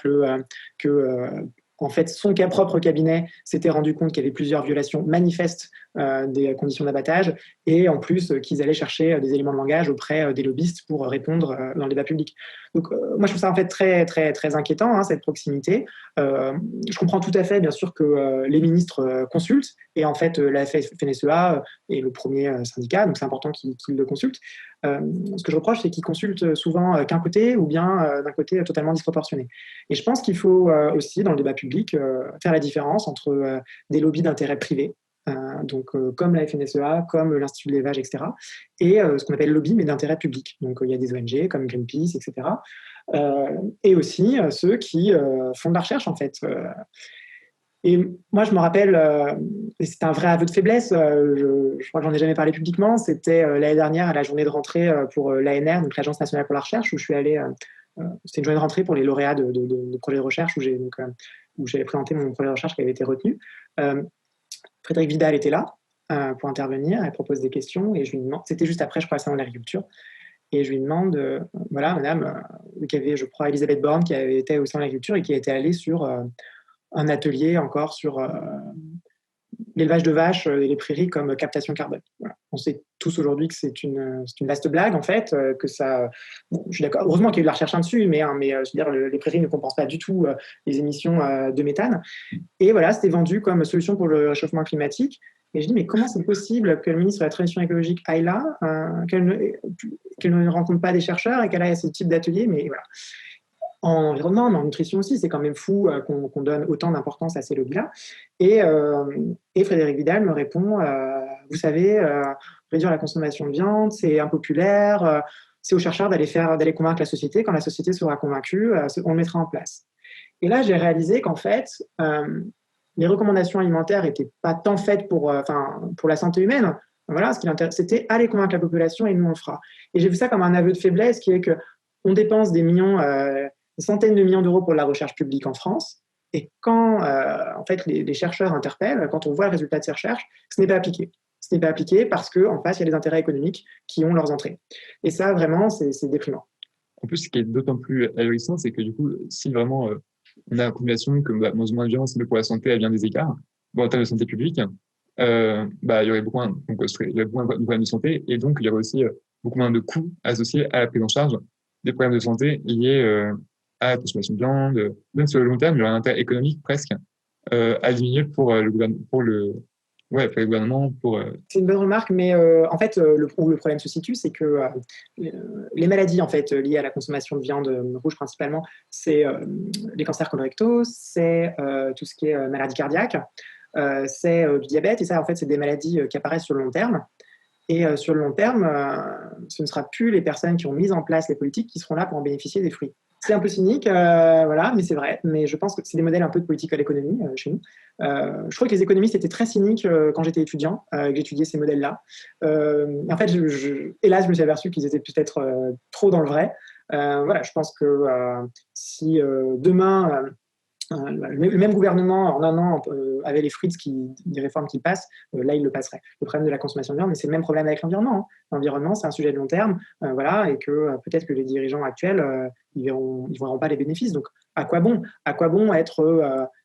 Speaker 2: en fait, son propre cabinet s'était rendu compte qu'il y avait plusieurs violations manifestes des conditions d'abattage et en plus qu'ils allaient chercher des éléments de langage auprès des lobbyistes pour répondre dans le débat public. Donc, moi, je trouve ça en fait très, très, très inquiétant, hein, cette proximité. Je comprends tout à fait, bien sûr, que les ministres consultent et en fait, la FNSEA est le premier syndicat, donc c'est important qu'ils le consultent. Ce que je reproche, c'est qu'ils consultent souvent qu'un côté ou bien d'un côté totalement disproportionné. Et je pense qu'il faut aussi, dans le débat public, faire la différence entre des lobbies d'intérêt privé, donc comme la FNSEA, comme l'Institut de l'élevage, etc., et ce qu'on appelle lobby, mais d'intérêt public. Donc il y a des ONG comme Greenpeace, etc., et aussi ceux qui font de la recherche, en fait. Et moi, je me rappelle, et c'est un vrai aveu de faiblesse, je crois que j'en ai jamais parlé publiquement, c'était l'année dernière à la journée de rentrée pour l'ANR, donc l'Agence nationale pour la recherche, où je suis allé, c'était une journée de rentrée pour les lauréats de projets de recherche, où j'avais présenté mon projet de recherche qui avait été retenu. Frédérique Vidal était là pour intervenir, elle propose des questions, et je lui demande, c'était juste après, je crois, le salon de l'agriculture, et je lui demande, voilà, madame, il y avait, je crois, Elisabeth Borne qui avait été au salon de l'agriculture et qui était allée sur un atelier encore sur l'élevage de vaches et les prairies comme captation carbone. Voilà. On sait tous aujourd'hui que c'est une vaste blague, en fait, que ça... Bon, je suis d'accord, heureusement qu'il y a eu de la recherche là-dessus, mais je veux dire, les prairies ne compensent pas du tout les émissions de méthane. Et voilà, c'était vendu comme solution pour le réchauffement climatique. Et je dis, mais comment c'est possible que le ministre de la Transition écologique aille là, qu'elle ne rencontre pas des chercheurs et qu'elle aille à ce type d'atelier, mais voilà. En environnement, mais en nutrition aussi, c'est quand même fou qu'on donne autant d'importance à ces lobbies-là. Et Frédérique Vidal me répond, vous savez, réduire la consommation de viande, c'est impopulaire, c'est aux chercheurs d'aller convaincre la société. Quand la société sera convaincue, on le mettra en place. Et là, j'ai réalisé qu'en fait, les recommandations alimentaires n'étaient pas tant faites pour la santé humaine. Voilà, ce qui l'intéresse, c'était aller convaincre la population et nous, on le fera. Et j'ai vu ça comme un aveu de faiblesse qui est qu'on dépense des centaines de millions d'euros pour la recherche publique en France, et quand en fait les chercheurs interpellent, quand on voit le résultat de ces recherches, ce n'est pas appliqué. Ce n'est pas appliqué parce qu'en face, il y a des intérêts économiques qui ont leurs entrées. Et ça, vraiment, c'est déprimant.
Speaker 1: En plus, ce qui est d'autant plus ahurissant, c'est que du coup, si vraiment on a la population que manger moins de viande, c'est mieux pour la santé à bien des égards, bon, en termes de santé publique, il y aurait beaucoup moins, donc, il y aurait beaucoup moins de problèmes de santé, et donc il y aurait aussi beaucoup moins de coûts associés à la prise en charge des problèmes de santé liés à la consommation de viande. Même sur le long terme, il y aurait un intérêt économique presque à diminuer pour le gouvernement.
Speaker 2: C'est une bonne remarque, mais en fait, où le problème se situe, c'est que les maladies en fait liées à la consommation de viande rouge principalement, c'est les cancers colorectaux, c'est tout ce qui est maladie cardiaque, c'est du diabète, et ça, en fait, c'est des maladies qui apparaissent sur le long terme. Et sur le long terme, ce ne sera plus les personnes qui ont mis en place les politiques qui seront là pour en bénéficier des fruits. C'est un peu cynique, voilà, mais c'est vrai. Mais je pense que c'est des modèles un peu de politique à l'économie chez nous. Je crois que les économistes étaient très cyniques quand j'étais étudiant, que j'étudiais ces modèles-là. En fait, hélas, je me suis aperçu qu'ils étaient peut-être trop dans le vrai. Voilà, je pense que si demain le même gouvernement, en un an, avait les fruits des réformes qui passent, là, il le passerait. Le problème de la consommation de viande, mais c'est le même problème avec l'environnement. Hein. L'environnement, c'est un sujet de long terme, voilà, et que peut-être que les dirigeants actuels, ils verront pas les bénéfices. Donc, à quoi bon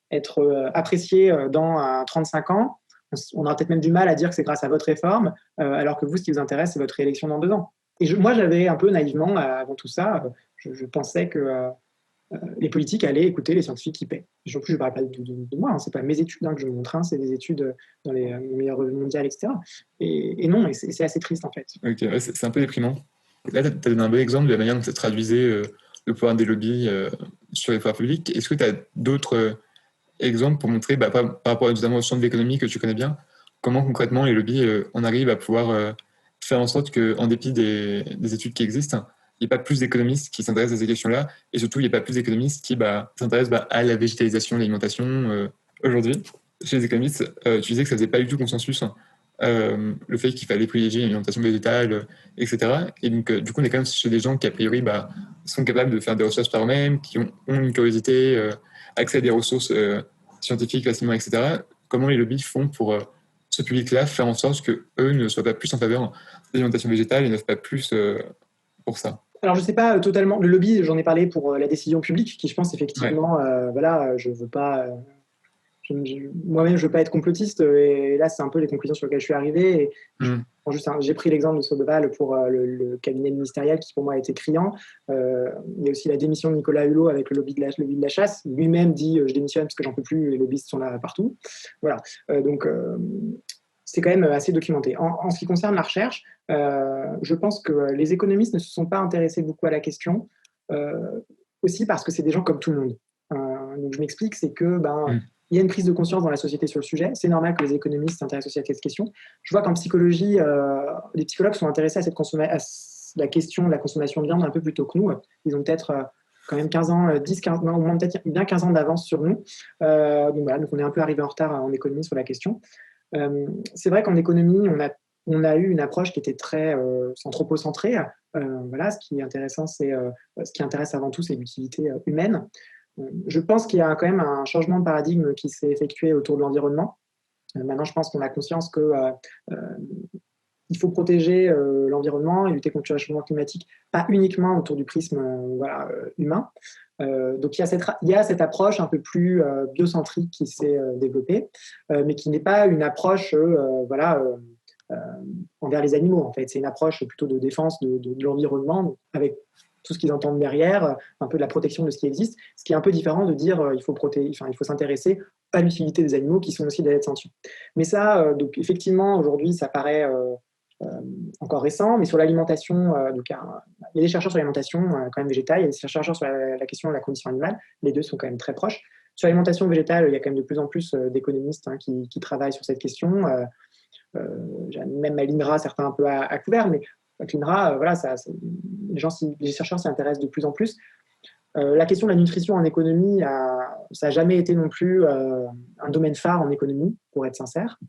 Speaker 2: être apprécié dans 35 ans? On aura peut-être même du mal à dire que c'est grâce à votre réforme, alors que vous, ce qui vous intéresse, c'est votre réélection dans 2 ans. Et moi, j'avais un peu naïvement, avant tout ça, je pensais que les politiques allaient écouter les scientifiques qui paient. En plus, je ne parle pas de moi, hein, ce n'est pas mes études que je montre, hein, c'est des études dans les meilleures revues mondiales, etc. Et non, et c'est assez triste en fait.
Speaker 1: Ok, ouais, c'est un peu déprimant. Là, tu as donné un bon exemple de la manière dont ça traduisait le pouvoir des lobbies sur les pouvoirs publics. Est-ce que tu as d'autres exemples pour montrer, par rapport notamment au champ de l'économie que tu connais bien, comment concrètement les lobbies en arrivent à pouvoir faire en sorte qu'en dépit des études qui existent, il n'y ait pas plus d'économistes qui s'intéressent à ces questions-là, et surtout il n'y ait pas plus d'économistes qui s'intéressent à la végétalisation de l'alimentation aujourd'hui. Chez les économistes, tu disais que ça ne faisait pas du tout consensus, le fait qu'il fallait privilégier une alimentation végétale, etc. Et donc, du coup, on est quand même chez des gens qui, a priori, sont capables de faire des recherches par eux-mêmes, qui ont une curiosité, accès à des ressources scientifiques facilement, etc. Comment les lobbies font pour ce public-là faire en sorte qu'eux ne soient pas plus en faveur de l'alimentation végétale et ne fassent pas plus pour ça?
Speaker 2: Alors, je ne sais pas totalement. Le lobby, j'en ai parlé pour la décision publique, qui je pense effectivement, voilà, je ne veux pas. Moi-même, je ne veux pas être complotiste, et là, c'est un peu les conclusions sur lesquelles je suis arrivé. J'ai pris l'exemple de Sobeval pour le cabinet ministériel qui, pour moi, a été criant. Il y a aussi la démission de Nicolas Hulot avec le lobby de la chasse. Lui-même dit je démissionne parce que j'en peux plus, les lobbyistes sont là partout. Voilà. Donc, c'est quand même assez documenté. En ce qui concerne la recherche, je pense que les économistes ne se sont pas intéressés beaucoup à la question, aussi parce que c'est des gens comme tout le monde. Donc, je m'explique, c'est que il y a une prise de conscience dans la société sur le sujet. C'est normal que les économistes s'intéressent aussi à cette question. Je vois qu'en psychologie, les psychologues sont intéressés à la question de la consommation de viande un peu plus tôt que nous. Ils ont peut-être quand même 15 ans, 10, 15, non, au moins peut-être bien 15 ans d'avance sur nous. Donc voilà, donc on est un peu arrivé en retard en économie sur la question. C'est vrai qu'en économie, on a eu une approche qui était très anthropocentrée. Voilà, ce qui est intéressant, ce qui intéresse avant tout, c'est l'utilité humaine. Je pense qu'il y a quand même un changement de paradigme qui s'est effectué autour de l'environnement. Maintenant, je pense qu'on a conscience qu'il faut protéger l'environnement et lutter contre le réchauffement climatique, pas uniquement autour du prisme humain. Donc, il y a cette approche un peu plus biocentrique qui s'est développée, mais qui n'est pas une approche envers les animaux. En fait, c'est une approche plutôt de défense de l'environnement, avec tout ce qu'ils entendent derrière, un peu de la protection de ce qui existe, ce qui est un peu différent de dire il faut s'intéresser à l'utilité des animaux qui sont aussi des êtres sentients. Mais ça, donc effectivement, aujourd'hui, ça paraît encore récent, mais sur l'alimentation, il y a des chercheurs sur l'alimentation quand même végétale, il y a des chercheurs sur la question de la condition animale, les deux sont quand même très proches. Sur l'alimentation végétale, il y a quand même de plus en plus d'économistes qui travaillent sur cette question. Même à l'INRA, certains un peu à couvert, mais avec l'INRA, les chercheurs s'y intéressent de plus en plus. La question de la nutrition en économie, ça n'a jamais été non plus un domaine phare en économie, pour être sincère.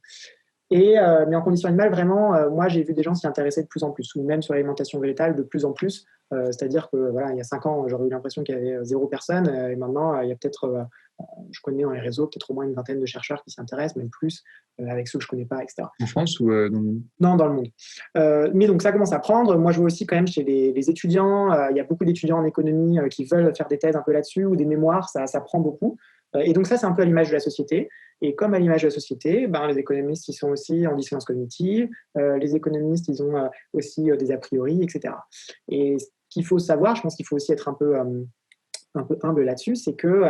Speaker 2: Mais en conditions animales, vraiment, moi, j'ai vu des gens s'y intéresser de plus en plus, ou même sur l'alimentation végétale de plus en plus. C'est-à-dire que il y a 5 ans, j'aurais eu l'impression qu'il y avait 0 personne, et maintenant, il y a peut-être, je connais dans les réseaux, peut-être au moins une vingtaine de chercheurs qui s'y intéressent, même plus, avec ceux que je ne connais pas, etc.
Speaker 1: En France ou dans le monde?
Speaker 2: Non, dans le monde. Mais donc, ça commence à prendre. Moi, je vois aussi quand même chez les étudiants, il y a beaucoup d'étudiants en économie qui veulent faire des thèses un peu là-dessus, ou des mémoires, ça prend beaucoup. Et donc ça, c'est un peu à l'image de la société. Et comme à l'image de la société, les économistes, ils sont aussi en dissonance cognitive. Les économistes, ils ont aussi des a priori, etc. Et ce qu'il faut savoir, je pense qu'il faut aussi être un peu humble là-dessus, c'est que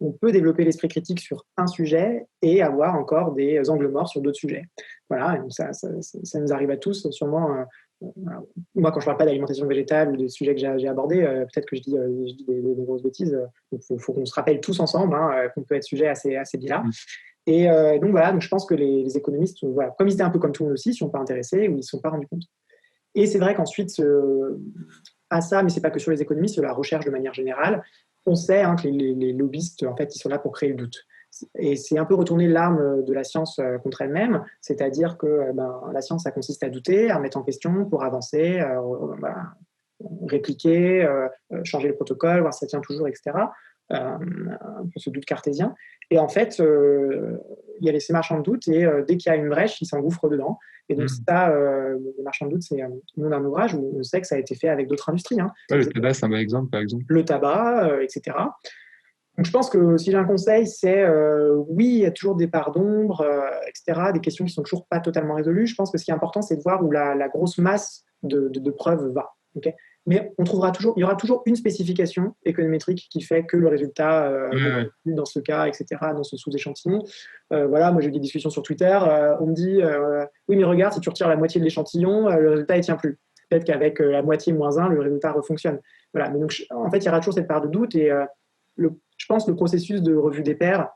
Speaker 2: on peut développer l'esprit critique sur un sujet et avoir encore des angles morts sur d'autres sujets. Voilà, et donc ça nous arrive à tous, sûrement. Moi, quand je ne parle pas d'alimentation végétale ou des sujets que j'ai abordés, peut-être que je dis des grosses bêtises. Il faut qu'on se rappelle tous ensemble qu'on peut être sujet à ces biais-là. Et donc voilà, donc je pense que les économistes, comme ils étaient un peu comme tout le monde aussi, ils ne sont pas intéressés ou ils ne se sont pas rendus compte. Et c'est vrai qu'ensuite, à ça, mais ce n'est pas que sur les économistes, sur la recherche de manière générale. On sait que les lobbyistes, en fait, ils sont là pour créer le doute. Et c'est un peu retourner l'arme de la science contre elle-même, c'est-à-dire que la science, ça consiste à douter, à remettre en question pour avancer, répliquer, changer le protocole, voir si ça tient toujours, etc. Un peu ce doute cartésien. Et en fait, il y a ces marchands de doute, et dès qu'il y a une brèche, ils s'engouffrent dedans. Et donc ça, les marchands de doute, c'est le nom d'un ouvrage où on sait que ça a été fait avec d'autres industries.
Speaker 1: Ouais, le tabac, c'est un bon exemple, par exemple.
Speaker 2: Le tabac, etc. Donc je pense que si j'ai un conseil, c'est oui, il y a toujours des parts d'ombre, etc., des questions qui ne sont toujours pas totalement résolues. Je pense que ce qui est important, c'est de voir où la grosse masse de preuves va. Okay, mais il y aura toujours une spécification économétrique qui fait que le résultat dans ce cas, etc., dans ce sous-échantillon. Voilà, moi j'ai eu des discussions sur Twitter, on me dit oui, mais regarde, si tu retires la moitié de l'échantillon, le résultat ne tient plus. Peut-être qu'avec la moitié moins 1, le résultat refonctionne. Voilà, mais donc en fait, il y aura toujours cette part de doute, et je pense que le processus de revue des pairs,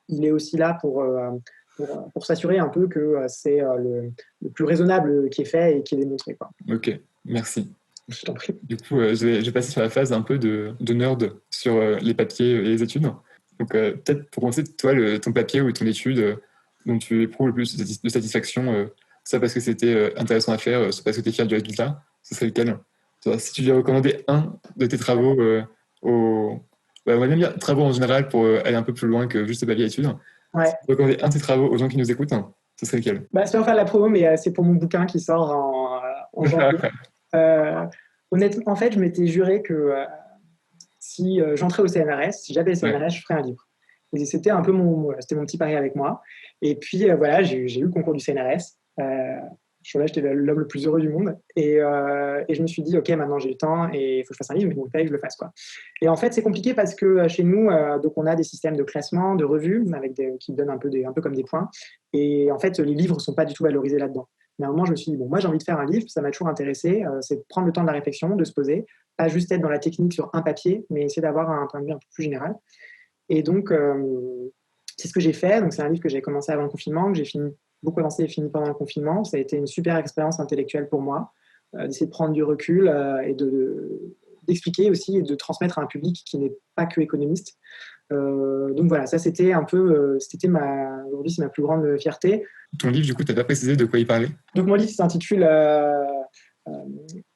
Speaker 2: il est aussi là pour s'assurer un peu que c'est le plus raisonnable qui est fait et qui est démontré, quoi.
Speaker 1: Ok, merci.
Speaker 2: Je t'en prie.
Speaker 1: Du coup, je vais passer sur la phase un peu de nerd sur les papiers et les études. Donc, peut-être pour commencer, toi, ton papier ou ton étude dont tu éprouves le plus de satisfaction, soit parce que c'était intéressant à faire, soit parce que tu es fier du résultat, ce serait lequel? Si tu devais recommander un de tes travaux on va bien dire travaux en général pour aller un peu plus loin que juste le papier études.
Speaker 2: Ouais.
Speaker 1: Si tu veux recommander un de tes travaux aux gens qui nous écoutent, ce serait lequel?
Speaker 2: C'est pas faire la promo, mais c'est pour mon bouquin qui sort en janvier. Honnêtement, en fait, je m'étais juré que si j'entrais au CNRS, si j'avais le CNRS, je ferais un livre. Et c'était un peu c'était mon petit pari avec moi. Et puis voilà, j'ai eu le concours du CNRS. J'étais l'homme le plus heureux du monde. Et je me suis dit, OK, maintenant j'ai le temps et il faut que je fasse un livre, mais bon, il fallait que je le fasse, quoi. Et en fait, c'est compliqué parce que chez nous, donc on a des systèmes de classement, de revues, qui donnent un peu comme des points. Et en fait, les livres ne sont pas du tout valorisés là-dedans. Mais à un moment, je me suis dit, bon, moi j'ai envie de faire un livre, ça m'a toujours intéressé, c'est de prendre le temps de la réflexion, de se poser, pas juste être dans la technique sur un papier, mais essayer d'avoir un point de vue un peu plus général. Et donc, c'est ce que j'ai fait. Donc, c'est un livre que j'ai commencé avant le confinement, que j'ai beaucoup avancé et fini pendant le confinement. Ça a été une super expérience intellectuelle pour moi, d'essayer de prendre du recul et d'expliquer aussi et de transmettre à un public qui n'est pas que économiste. Donc voilà, ça c'était un peu, aujourd'hui c'est ma plus grande fierté.
Speaker 1: Ton livre, du coup, tu n'as pas précisé de quoi il parlait?
Speaker 2: Donc mon livre s'intitule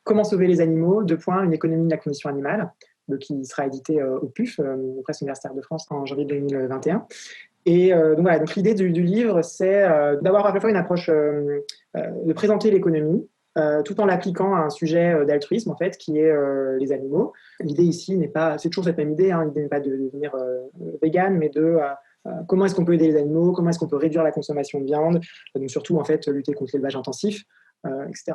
Speaker 2: Comment sauver les animaux, une économie de la condition animale, qui sera édité au PUF, Presse universitaire de France, en janvier 2021. Et donc voilà, donc l'idée du livre, c'est d'avoir à la fois une approche de présenter l'économie, tout en l'appliquant à un sujet d'altruisme, en fait, qui est les animaux. L'idée ici c'est toujours cette même idée, l'idée n'est pas de devenir vegan, mais de comment est-ce qu'on peut aider les animaux, comment est-ce qu'on peut réduire la consommation de viande, donc surtout, en fait, lutter contre l'élevage intensif, etc.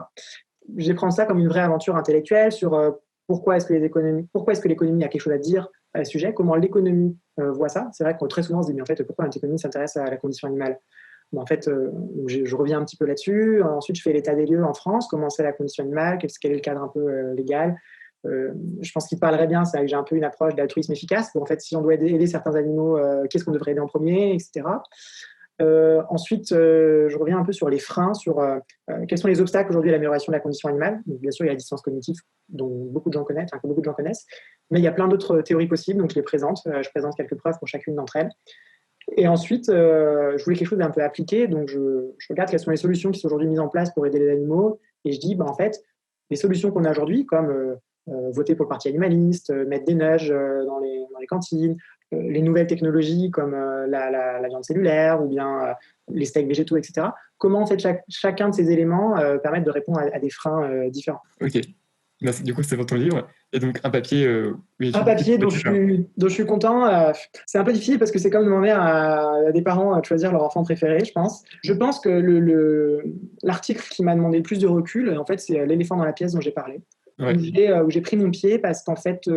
Speaker 2: Je prends ça comme une vraie aventure intellectuelle sur pourquoi est-ce que l'économie a quelque chose à dire à ce sujet, comment l'économie voit ça. C'est vrai que très souvent on se dit, mais en fait, pourquoi l'économie s'intéresse à la condition animale? En fait, je reviens un petit peu là-dessus. Ensuite, je fais l'état des lieux en France, comment c'est la condition animale, quel est le cadre un peu légal. Je pense qu'il parlerait bien, c'est que j'ai un peu une approche d'altruisme efficace. En fait, si on doit aider certains animaux, qu'est-ce qu'on devrait aider en premier, etc. Ensuite, je reviens un peu sur les freins, sur quels sont les obstacles aujourd'hui à l'amélioration de la condition animale. Donc, bien sûr, il y a la distance cognitive, dont beaucoup de gens connaissent, mais il y a plein d'autres théories possibles, donc je les présente. Je présente quelques preuves pour chacune d'entre elles. Et ensuite, je voulais quelque chose d'un peu appliqué, donc je regarde quelles sont les solutions qui sont aujourd'hui mises en place pour aider les animaux, et je dis, en fait, les solutions qu'on a aujourd'hui, comme voter pour le parti animaliste, mettre des neiges dans les cantines, les nouvelles technologies comme la viande cellulaire ou bien les steaks végétaux, etc. Comment en fait chacun de ces éléments permettent de répondre à des freins différents.
Speaker 1: Ok, merci. Du coup, c'est pour ton livre. Et donc, un papier...
Speaker 2: un papier dont je suis content. C'est un peu difficile parce que c'est comme demander à des parents de choisir leur enfant préféré, je pense. Je pense que l'article qui m'a demandé le plus de recul, en fait, c'est l'éléphant dans la pièce dont j'ai parlé. Ouais. Où j'ai pris mon pied parce qu'en fait,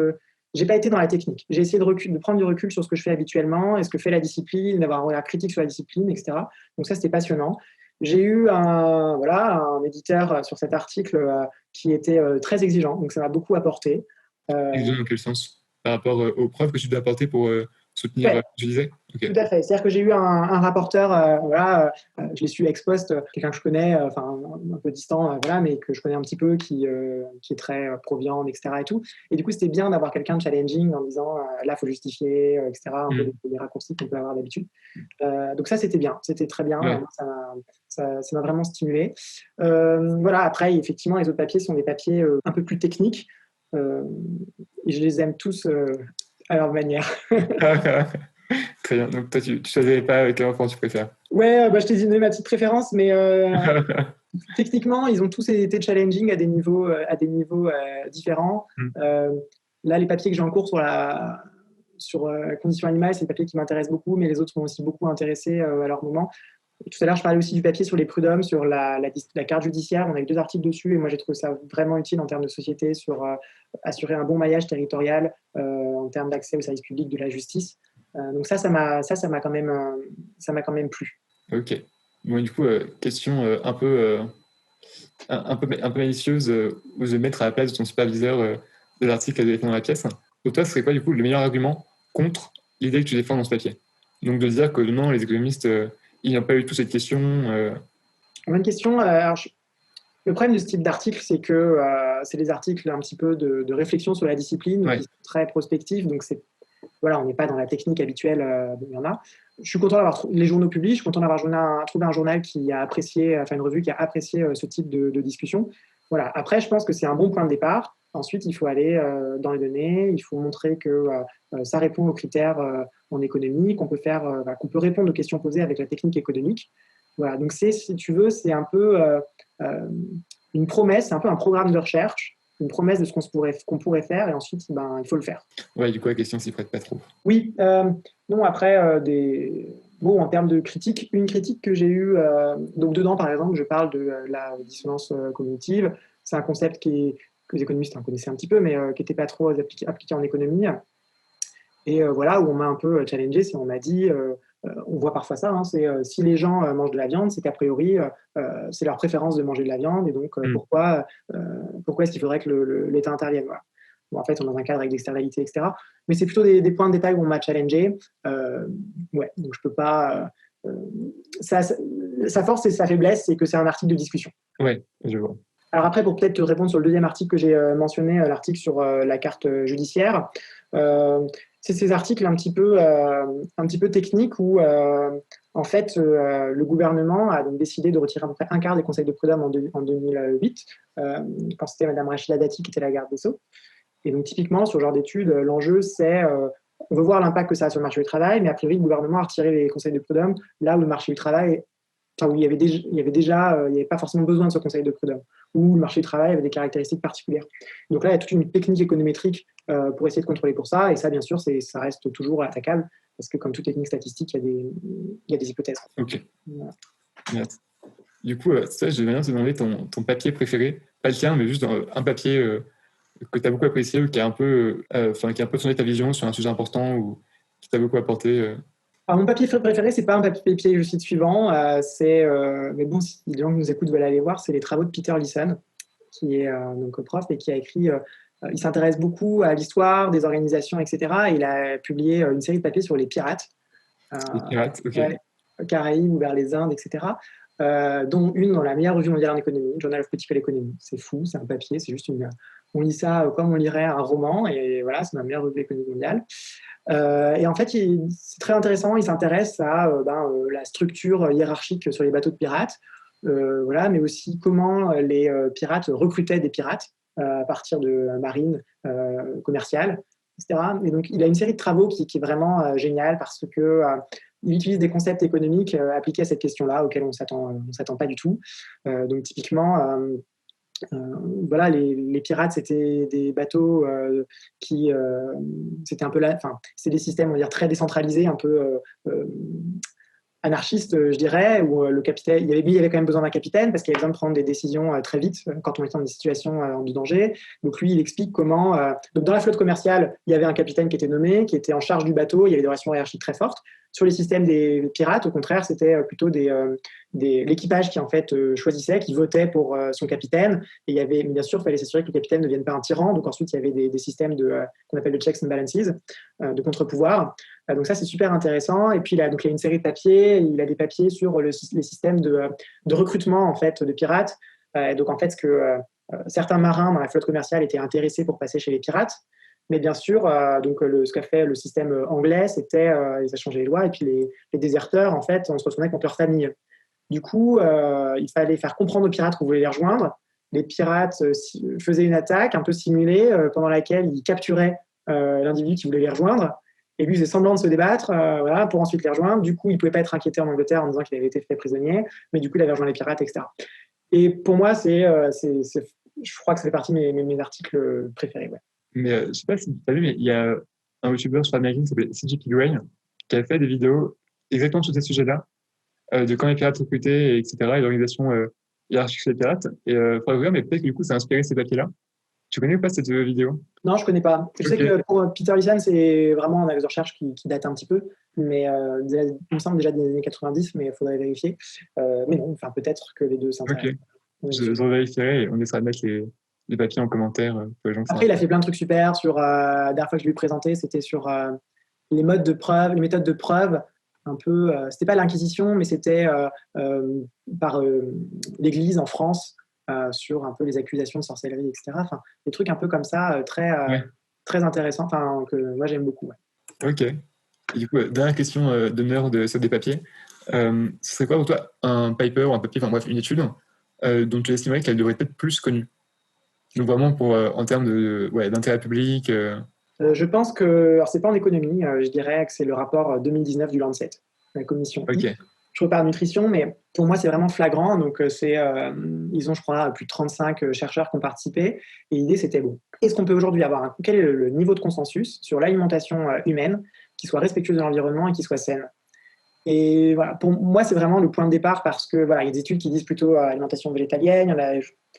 Speaker 2: j'ai pas été dans la technique. J'ai essayé de prendre du recul sur ce que je fais habituellement et ce que fait la discipline, d'avoir un regard critique sur la discipline, etc. Donc ça, c'était passionnant. J'ai eu un éditeur sur cet article qui était très exigeant, donc ça m'a beaucoup apporté.
Speaker 1: Exigeant dans quel sens? Par rapport aux preuves que tu dois apporter pour soutenir,
Speaker 2: Ouais.
Speaker 1: je disais.
Speaker 2: Tout
Speaker 1: Ok.
Speaker 2: à fait. C'est-à-dire que j'ai eu un rapporteur, voilà, je l'ai su ex post, quelqu'un que je connais, enfin un peu distant, voilà, mais que je connais un petit peu, qui est très pro-viande, etc. Et tout. Et du coup, c'était bien d'avoir quelqu'un de challenging en disant, là, il faut justifier, etc. Un peu
Speaker 1: Mm.
Speaker 2: les raccourcis qu'on peut avoir d'habitude. Donc ça, c'était bien, c'était très bien.
Speaker 1: Ouais.
Speaker 2: Moi, ça m'a vraiment stimulé. Voilà. Après, effectivement, les autres papiers sont des papiers un peu plus techniques. Euh, et je les aime tous à leur manière.
Speaker 1: Très bien. Donc, toi, tu ne choisirais pas quel enfant tu préfères.
Speaker 2: Ouais, bah, je t'ai donné ma petite préférence, mais techniquement, ils ont tous été challenging à des niveaux différents.
Speaker 1: Mm.
Speaker 2: Euh, Là, les papiers que j'ai en cours sur conditions animales, c'est des papiers qui m'intéressent beaucoup, mais les autres m'ont aussi beaucoup intéressé à leur moment. Et tout à l'heure, je parlais aussi du papier sur les prud'hommes, sur la carte judiciaire. On a eu 2 articles dessus, et moi, j'ai trouvé ça vraiment utile en termes de société, sur assurer un bon maillage territorial en termes d'accès aux services publics de la justice. Donc ça m'a quand même plu.
Speaker 1: Ok. Bon, du coup, question un peu malicieuse, où je vais mettre à la place de ton superviseur de l'article à défendre dans la pièce. Pour toi, ce serait quoi, du coup, le meilleur argument contre l'idée que tu défends dans ce papier? Donc, de dire que non, les économistes, ils n'ont pas eu toute cette question.
Speaker 2: Bonne question. Le problème de ce type d'article, c'est que c'est des articles un petit peu de réflexion sur la discipline, donc
Speaker 1: Ouais.
Speaker 2: qui sont très prospectifs. Donc, voilà, on n'est pas dans la technique habituelle, il y en a. Je suis content d'avoir les journaux publiés, je suis content d'avoir trouvé un journal qui a apprécié, enfin une revue qui a apprécié ce type de discussion. Voilà. Après, je pense que c'est un bon point de départ. Ensuite, il faut aller dans les données, il faut montrer que ça répond aux critères en économie, qu'on peut répondre aux questions posées avec la technique économique. Voilà. Donc, si tu veux, c'est un peu une promesse, c'est un peu un programme de recherche, une promesse de ce qu'on pourrait faire, et ensuite, ben, il faut le faire.
Speaker 1: Ouais, du coup, la question s'y prête pas trop.
Speaker 2: Oui, non, après, bon, en termes de critique, une critique que j'ai eue, donc dedans, par exemple, je parle de la dissonance cognitive. C'est un concept que les économistes connaissaient un petit peu, mais qui n'était pas trop appliqué en économie. Et voilà, où on m'a un peu challengé, on m'a dit, on voit parfois ça, hein, c'est si les gens mangent de la viande, c'est qu'a priori, c'est leur préférence de manger de la viande, et donc pourquoi est-ce qu'il faudrait que l'État intervienne, voilà. Bon, en fait, on est dans un cadre avec des externalités, etc. Mais c'est plutôt des points de détail où on m'a challengé. Ouais, donc je peux pas. Sa force et sa faiblesse, c'est que c'est un article de discussion.
Speaker 1: Ouais, je vois.
Speaker 2: Alors après, pour peut-être te répondre sur le deuxième article que j'ai mentionné, l'article sur la carte judiciaire, c'est ces articles un petit peu techniques où, en fait, le gouvernement a donc décidé de retirer à peu près un quart des conseils de prud'homme en 2008, quand c'était Mme Rachida Dati qui était la garde des Sceaux. Et donc, typiquement, sur ce genre d'études, l'enjeu, c'est on veut voir l'impact que ça a sur le marché du travail, mais a priori, le gouvernement a retiré les conseils de prud'homme là où le marché du travail, enfin, où il n'y avait pas forcément besoin de ce conseil de prud'homme, où le marché du travail avait des caractéristiques particulières. Donc là, il y a toute une technique économétrique pour essayer de contrôler pour ça, et ça, bien sûr, ça reste toujours attaquable, parce que comme toute technique statistique, il y a des hypothèses.
Speaker 1: Ok.
Speaker 2: Voilà.
Speaker 1: Merci. Du coup, ça, je vais bien te demander ton papier préféré, pas le tien, mais juste un papier que tu as beaucoup apprécié ou qui a un peu, qui a un peu changé ta vision sur un sujet important ou qui t'a beaucoup apporté.
Speaker 2: Alors, mon papier préféré, c'est pas un papier le site suivant, mais bon, si les gens qui nous écoutent veulent aller voir, c'est les travaux de Peter Leeson, qui est donc prof et qui a écrit. Il s'intéresse beaucoup à l'histoire des organisations, etc. Et il a publié une série de papiers sur les pirates,
Speaker 1: Les pirates, ok.
Speaker 2: ouais, Caraïbes ou vers les Indes, etc. Dont une dans la meilleure revue mondiale en économie, Journal of Political Economy. C'est fou, c'est un papier, c'est juste on lit ça comme on lirait un roman, et voilà, c'est la meilleure revue économique mondiale. Et en fait, c'est très intéressant, il s'intéresse à la structure hiérarchique sur les bateaux de pirates, voilà, mais aussi comment les pirates recrutaient des pirates à partir de marines commerciales, etc. Et donc, il a une série de travaux qui est vraiment génial parce que il utilise des concepts économiques appliqués à cette question-là, auxquels on ne s'attend pas du tout. Donc, typiquement, voilà, les pirates, c'était des bateaux qui, c'était un peu c'est des systèmes, on va dire, très décentralisés, un peu anarchistes, je dirais, où le capitaine, il y avait quand même besoin d'un capitaine parce qu'il avait besoin de prendre des décisions très vite quand on était dans des situations de danger. Donc lui, il explique comment. Donc dans la flotte commerciale, il y avait un capitaine qui était nommé, qui était en charge du bateau. Il y avait des relations hiérarchiques très fortes. Sur les systèmes des pirates, au contraire, c'était plutôt l'équipage qui en fait choisissait, qui votait pour son capitaine. Et il y avait, bien sûr, il fallait s'assurer que le capitaine ne devienne pas un tyran. Donc ensuite, il y avait des systèmes qu'on appelle de checks and balances, de contre-pouvoir. Donc ça, c'est super intéressant. Et puis donc, il y a une série de papiers. Il a des papiers sur les systèmes de recrutement en fait de pirates. Donc en fait, certains marins dans la flotte commerciale étaient intéressés pour passer chez les pirates. Mais bien sûr, ce qu'a fait le système anglais, c'était ils ont changé les lois et puis les déserteurs, en fait, on se retournait contre leur famille. Du coup, il fallait faire comprendre aux pirates qu'on voulait les rejoindre. Les pirates faisaient une attaque un peu simulée pendant laquelle ils capturaient l'individu qui voulait les rejoindre. Et lui, il faisait semblant de se débattre voilà, pour ensuite les rejoindre. Du coup, il ne pouvait pas être inquiété en Angleterre en disant qu'il avait été fait prisonnier, mais du coup, il avait rejoint les pirates, etc. Et pour moi, je crois que ça fait partie de mes articles préférés. Ouais.
Speaker 1: Mais je sais pas si tu as vu, mais il y a un youtubeur sur américain qui s'appelle CGP Grey qui a fait des vidéos exactement sur ces sujets-là, de quand les pirates recrutaient, etc., et l'organisation hiérarchique chez les pirates. Et faudrait voir, mais peut-être que du coup, ça a inspiré ces papiers-là. Tu connais ou pas cette vidéo?
Speaker 2: Non, je ne connais pas. Je sais que pour Peter Lysan, c'est vraiment un axe de recherche qui date un petit peu, mais il me semble déjà des années 90, mais il faudrait vérifier. Mais non, enfin, peut-être que les deux s'intéressent.
Speaker 1: Je revérifierai et on essaiera de mettre les papiers en commentaire pour les gens.
Speaker 2: Après, il a fait plein de trucs super. La dernière fois que je lui ai présenté, c'était sur les modes de preuve, les méthodes de preuve. Un peu, c'était pas l'Inquisition, mais c'était par l'Église en France sur un peu les accusations de sorcellerie, etc. Enfin, des trucs un peu comme ça, très intéressants, que moi j'aime beaucoup. Ouais.
Speaker 1: Ok. Et du coup, dernière question de nerd sur des papiers. Ce serait quoi pour toi un paper ou un papier, enfin bref, une étude dont tu estimerais qu'elle devrait être plus connue? Donc vraiment en termes d'intérêt public.
Speaker 2: Je pense que, alors c'est pas en économie, je dirais que c'est le rapport 2019 du Lancet, la commission.
Speaker 1: Ok.
Speaker 2: Je ne parle pas de nutrition, mais pour moi, c'est vraiment flagrant. Donc, ils ont, je crois, plus de 35 chercheurs qui ont participé. Et l'idée, c'était, bon, est-ce qu'on peut aujourd'hui avoir quel est le niveau de consensus sur l'alimentation humaine qui soit respectueuse de l'environnement et qui soit saine? Et voilà, pour moi, c'est vraiment le point de départ parce que voilà, il y a des études qui disent plutôt alimentation végétalienne.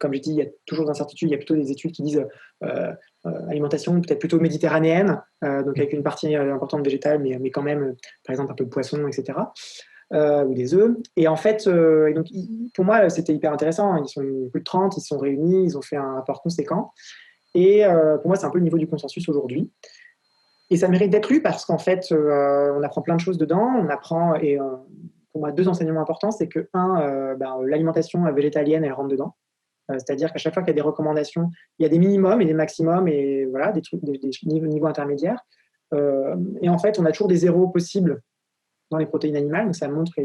Speaker 2: Comme je dis, il y a toujours d'incertitudes. Il y a plutôt des études qui disent alimentation peut-être plutôt méditerranéenne, donc avec une partie importante végétale, mais quand même, par exemple, un peu de poisson, etc. Ou des œufs. Et en fait, donc, pour moi, c'était hyper intéressant. Ils sont plus de 30, ils sont réunis, ils ont fait un rapport conséquent. Et pour moi, c'est un peu le niveau du consensus aujourd'hui. Et ça mérite d'être lu parce qu'en fait, on apprend plein de choses dedans. On apprend, et pour moi, deux enseignements importants, c'est que, l'alimentation végétalienne, elle rentre dedans. C'est-à-dire qu'à chaque fois qu'il y a des recommandations, il y a des minimums et des maximums, et voilà, des niveaux intermédiaires. Et en fait, on a toujours des zéros possibles dans les protéines animales, donc ça montre que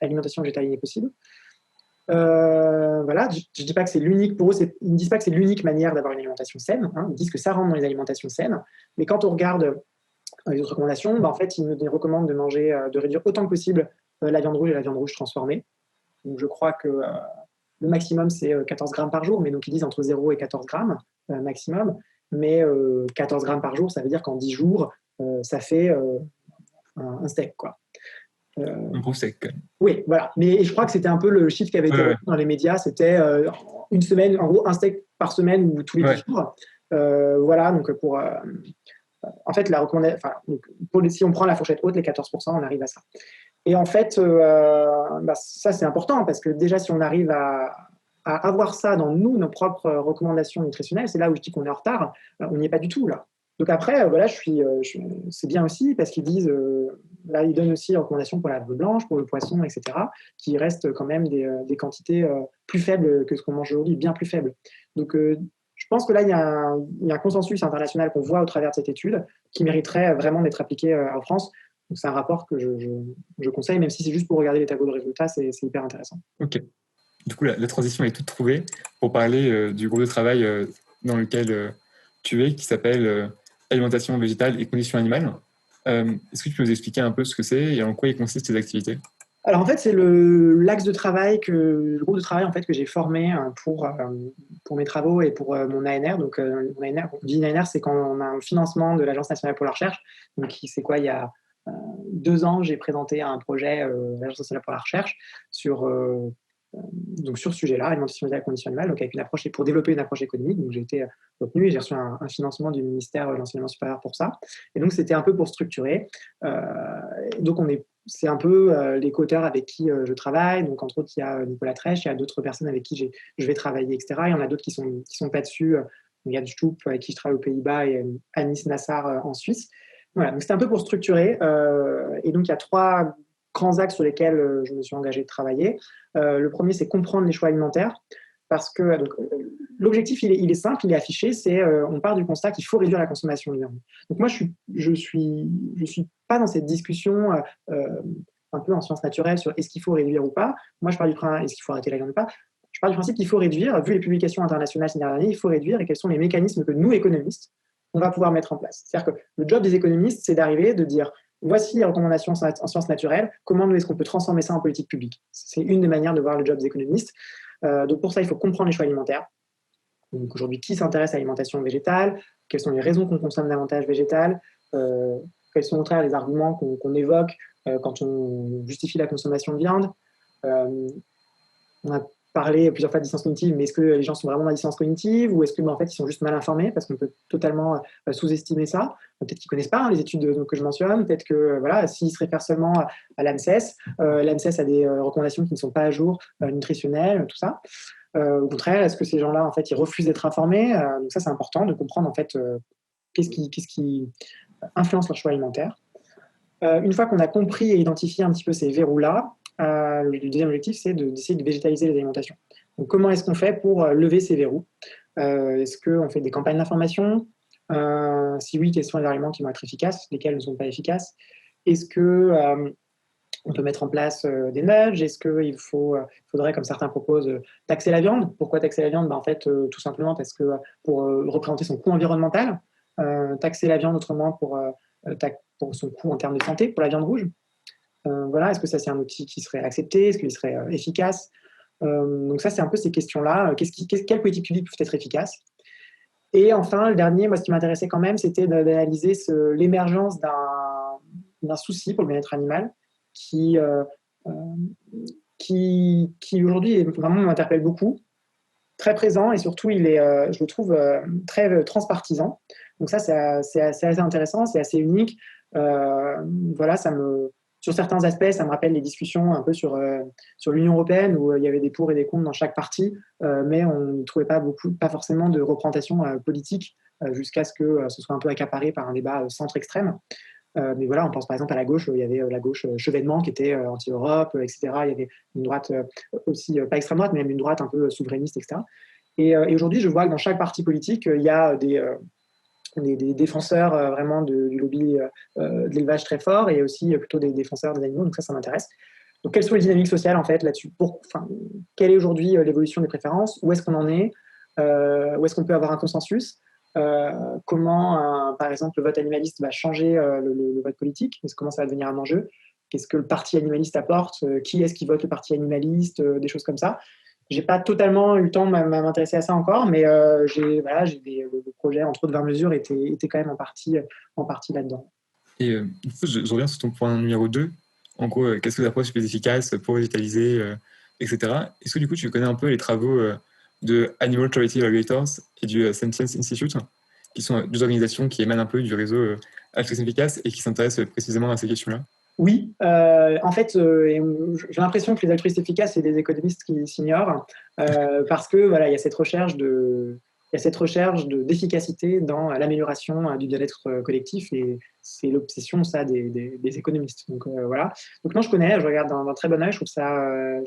Speaker 2: l'alimentation végétalienne est possible. Voilà, je ne dis pas que c'est l'unique, pour eux, ils ne disent pas que c'est l'unique manière d'avoir une alimentation saine, hein, ils disent que ça rentre dans les alimentations saines, mais quand on regarde les autres recommandations, en fait, ils nous recommandent de réduire autant que possible la viande rouge et la viande rouge transformée. Donc je crois que le maximum, c'est 14 grammes par jour, mais donc ils disent entre 0 et 14 grammes maximum, mais 14 grammes par jour, ça veut dire qu'en 10 jours, ça fait un steak, quoi.
Speaker 1: Un gros steak, quand même.
Speaker 2: Oui, voilà. Mais je crois que c'était un peu le chiffre qui avait été dans les médias. C'était une semaine, en gros, un steak par semaine ou tous les 10 jours. Voilà, donc en fait, la recommandation, si on prend la fourchette haute, les 14%, on arrive à ça. Et en fait, ça, c'est important parce que déjà, si on arrive à avoir ça dans nos propres recommandations nutritionnelles, c'est là où je dis qu'on est en retard. On n'y est pas du tout, là. Donc après, voilà, c'est bien aussi parce qu'ils disent, là, ils donnent aussi des recommandations pour la viande blanche, pour le poisson, etc., qui restent quand même des quantités plus faibles que ce qu'on mange aujourd'hui, bien plus faibles. Donc, je pense que là, il y a un consensus international qu'on voit au travers de cette étude qui mériterait vraiment d'être appliqué en France. Donc, c'est un rapport que je conseille, même si c'est juste pour regarder les tableaux de résultats, c'est hyper intéressant.
Speaker 1: Ok. Du coup, la transition est toute trouvée pour parler du groupe de travail dans lequel tu es, qui s'appelle Alimentation végétale et conditions animales. Est-ce que tu peux nous expliquer un peu ce que c'est et en quoi il consiste tes activités?
Speaker 2: Alors en fait, c'est l'axe de travail le groupe de travail en fait que j'ai formé pour mes travaux et pour mon ANR. Donc mon ANR, on dit ANR, c'est quand on a un financement de l'Agence nationale pour la recherche. Donc c'est quoi? Il y a 2 ans, j'ai présenté un projet de l'Agence nationale pour la recherche sur donc sur ce sujet-là, alimentation végétale, conditions animales, donc avec une approche pour développer une approche économique. Donc j'ai été retenu et j'ai reçu un financement du ministère de l'enseignement supérieur pour ça. Et donc c'était un peu pour structurer. Donc c'est un peu les co-auteurs avec qui je travaille. Donc entre autres, il y a Nicolas Trèche, il y a d'autres personnes avec qui je vais travailler, etc. Il y en a d'autres qui sont pas dessus. Il y a Stoop avec qui je travaille aux Pays-Bas et Anis Nassar en Suisse. Voilà, donc c'était un peu pour structurer. Et donc il y a 3 grands axes sur lesquels je me suis engagé de travailler. Le premier, c'est comprendre les choix alimentaires, parce que l'objectif, il est simple, il est affiché, c'est on part du constat qu'il faut réduire la consommation de viande. Donc moi, je suis pas dans cette discussion un peu en sciences naturelles sur est-ce qu'il faut réduire ou pas. Moi, je pars du principe, est-ce qu'il faut arrêter la viande ou pas. Je pars du principe qu'il faut réduire, vu les publications internationales ces dernières années, il faut réduire, et quels sont les mécanismes que nous, économistes, on va pouvoir mettre en place. C'est-à-dire que le job des économistes, c'est d'arriver, de dire voici les recommandations en sciences naturelles, comment est-ce qu'on peut transformer ça en politique publique. C'est une des manières de voir le job des économistes. Donc pour ça, il faut comprendre les choix alimentaires. Donc aujourd'hui, qui s'intéresse à l'alimentation végétale? Quelles sont les raisons qu'on consomme davantage végétal? Quels sont au contraire les arguments qu'on évoque quand on justifie la consommation de viande? On a parlé plusieurs fois de dissonance cognitive, mais est-ce que les gens sont vraiment dans la dissonance cognitive, ou est-ce que en fait, ils sont juste mal informés, parce qu'on peut totalement sous-estimer ça. Peut-être qu'ils ne connaissent pas les études que je mentionne, peut-être que voilà, s'ils se réfèrent seulement à l'ANSES, l'ANSES a des recommandations qui ne sont pas à jour, nutritionnelles, tout ça. Au contraire, est-ce que ces gens-là, en fait, ils refusent d'être informés? Donc ça, c'est important de comprendre en fait qu'est-ce qui influence leur choix alimentaire. Une fois qu'on a compris et identifié un petit peu ces verrous-là, le deuxième objectif, c'est d'essayer de végétaliser les alimentations. Donc, comment est-ce qu'on fait pour lever ces verrous? Est-ce qu'on fait des campagnes d'information? Si oui, quels sont les aliments qui vont être efficaces, lesquels ne sont pas efficaces? Est-ce qu'on peut mettre en place des nudges? Est-ce qu'il faudrait, comme certains proposent, taxer la viande? Pourquoi taxer la viande? En fait, tout simplement parce que pour représenter son coût environnemental, taxer la viande autrement pour son coût en termes de santé, pour la viande rouge. Voilà, est-ce que ça, c'est un outil qui serait accepté? Est-ce qu'il serait efficace? Donc ça, c'est un peu ces questions-là. Quelles politiques publiques peuvent être efficaces? Et enfin, le dernier, moi, ce qui m'intéressait quand même, c'était d'analyser l'émergence d'un souci pour le bien-être animal qui aujourd'hui, vraiment m'interpelle beaucoup, très présent, et surtout, je le trouve très transpartisan. Donc ça, c'est assez intéressant, c'est assez unique. Voilà, sur certains aspects, ça me rappelle les discussions un peu sur l'Union européenne, où il y avait des pour et des contre dans chaque parti, mais on ne trouvait pas forcément de représentation politique, jusqu'à ce que ce soit un peu accaparé par un débat centre-extrême. Mais voilà, on pense par exemple à la gauche, il y avait la gauche chevènement qui était anti-Europe, etc. Il y avait une droite aussi, pas extrême droite, mais même une droite un peu souverainiste, etc. Et aujourd'hui, je vois que dans chaque parti politique, il y a des défenseurs vraiment du lobby de l'élevage très fort, et aussi plutôt des défenseurs des animaux. Donc ça m'intéresse. Donc quelles sont les dynamiques sociales en fait là-dessus? Quelle est aujourd'hui l'évolution des préférences? Où est-ce qu'on en est? Où est-ce qu'on peut avoir un consensus? Comment, par exemple, le vote animaliste va changer le vote politique? Comment ça va devenir un enjeu? Qu'est-ce que le parti animaliste apporte? Qui est-ce qui vote le parti animaliste? Des choses comme ça. J'ai pas totalement eu le temps de m'intéresser à ça encore, mais le projet, entre autres 20 mesures, était quand même en partie là-dedans.
Speaker 1: Et du coup, je reviens sur ton point numéro 2. En gros, qu'est-ce que l'approche plus efficace pour végétaliser, etc. Est-ce que du coup, tu connais un peu les travaux de Animal Charity Evaluators et du Sentience Institute, qui sont 2 organisations qui émanent un peu du réseau Action Efficace et qui s'intéressent précisément à ces questions-là?
Speaker 2: Oui, en fait, j'ai l'impression que les altruistes efficaces, c'est des économistes qui s'ignorent, parce que voilà, il y a cette recherche d'efficacité dans l'amélioration du bien-être collectif, et c'est l'obsession ça des économistes. Donc voilà. Donc non, je connais, je regarde d'un très bon œil. Je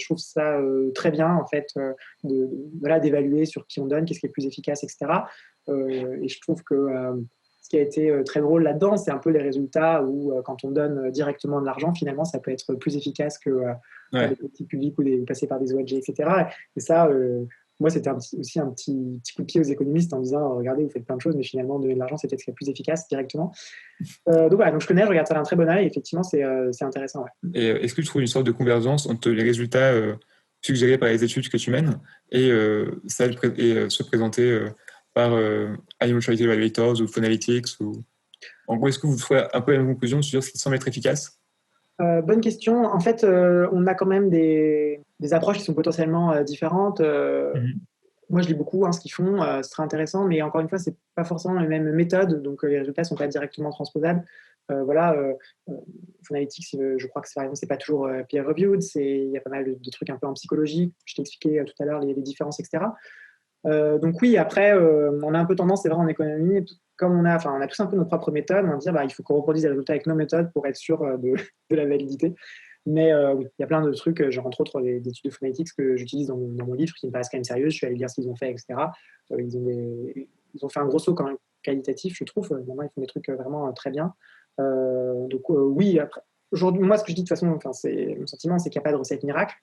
Speaker 2: trouve ça très bien en fait d'évaluer sur qui on donne, qu'est-ce qui est le plus efficace, etc. Et je trouve que ce qui a été très drôle là-dedans, c'est un peu les résultats où, quand on donne directement de l'argent, finalement, ça peut être plus efficace que les politiques publiques ou passer par des ONG, etc. Et ça, moi, c'était aussi un petit coup de pied aux économistes en disant regardez, vous faites plein de choses, mais finalement, donner de l'argent, c'est peut-être ce qui est plus efficace directement. Donc voilà, donc je connais, je regarde ça d'un très bon œil, et effectivement, c'est intéressant. Ouais.
Speaker 1: Et est-ce que tu trouves une sorte de convergence entre les résultats suggérés par les études que tu mènes et se présenter par Animal Charity Evaluators ou Funalytics En gros, est-ce que vous trouvez un peu la même conclusion sur ce qui semble être efficace?
Speaker 2: Bonne question. En fait, on a quand même des approches qui sont potentiellement différentes.
Speaker 1: Mhm.
Speaker 2: Moi, je lis beaucoup ce qu'ils font, c'est très intéressant, mais encore une fois, c'est pas forcément les mêmes méthodes, donc les résultats sont pas directement transposables. Voilà, Funalytics, je crois que par exemple, c'est pas toujours peer-reviewed, il y a pas mal de trucs un peu en psychologie. Je t'ai expliqué tout à l'heure les différences, etc. Donc oui, après, on a un peu tendance, c'est vrai, en économie, comme on a tous un peu nos propres méthodes, on va dire, il faut qu'on reproduise les résultats avec nos méthodes pour être sûr de la validité. Mais oui, il y a plein de trucs, genre entre autres des études de phonétiques que j'utilise dans mon livre qui me paraissent quand même sérieuses. Je suis allé lire ce qu'ils ont fait, etc. Ils ont fait un gros saut quand même qualitatif, je trouve. Maintenant, ils font des trucs vraiment très bien. Donc oui, après, aujourd'hui, moi, ce que je dis de toute façon, mon sentiment, c'est qu'il n'y a pas de recette miracle.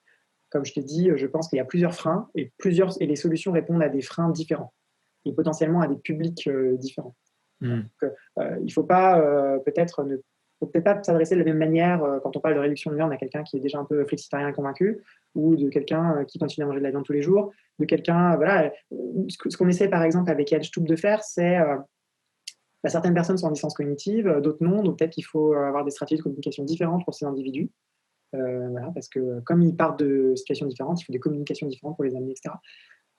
Speaker 2: Comme je t'ai dit, je pense qu'il y a plusieurs freins et les solutions répondent à des freins différents et potentiellement à des publics différents.
Speaker 1: Mhm.
Speaker 2: Donc, il ne faut pas faut peut-être pas s'adresser de la même manière quand on parle de réduction de viande à quelqu'un qui est déjà un peu flexitarien convaincu ou de quelqu'un qui continue à manger de la viande tous les jours, de quelqu'un, voilà. Ce qu'on essaie par exemple avec EdgeTube de faire, c'est certaines personnes sont en licence cognitive, d'autres non, donc peut-être qu'il faut avoir des stratégies de communication différentes pour ces individus. Voilà, parce que comme ils partent de situations différentes, il faut des communications différentes pour les amener, etc.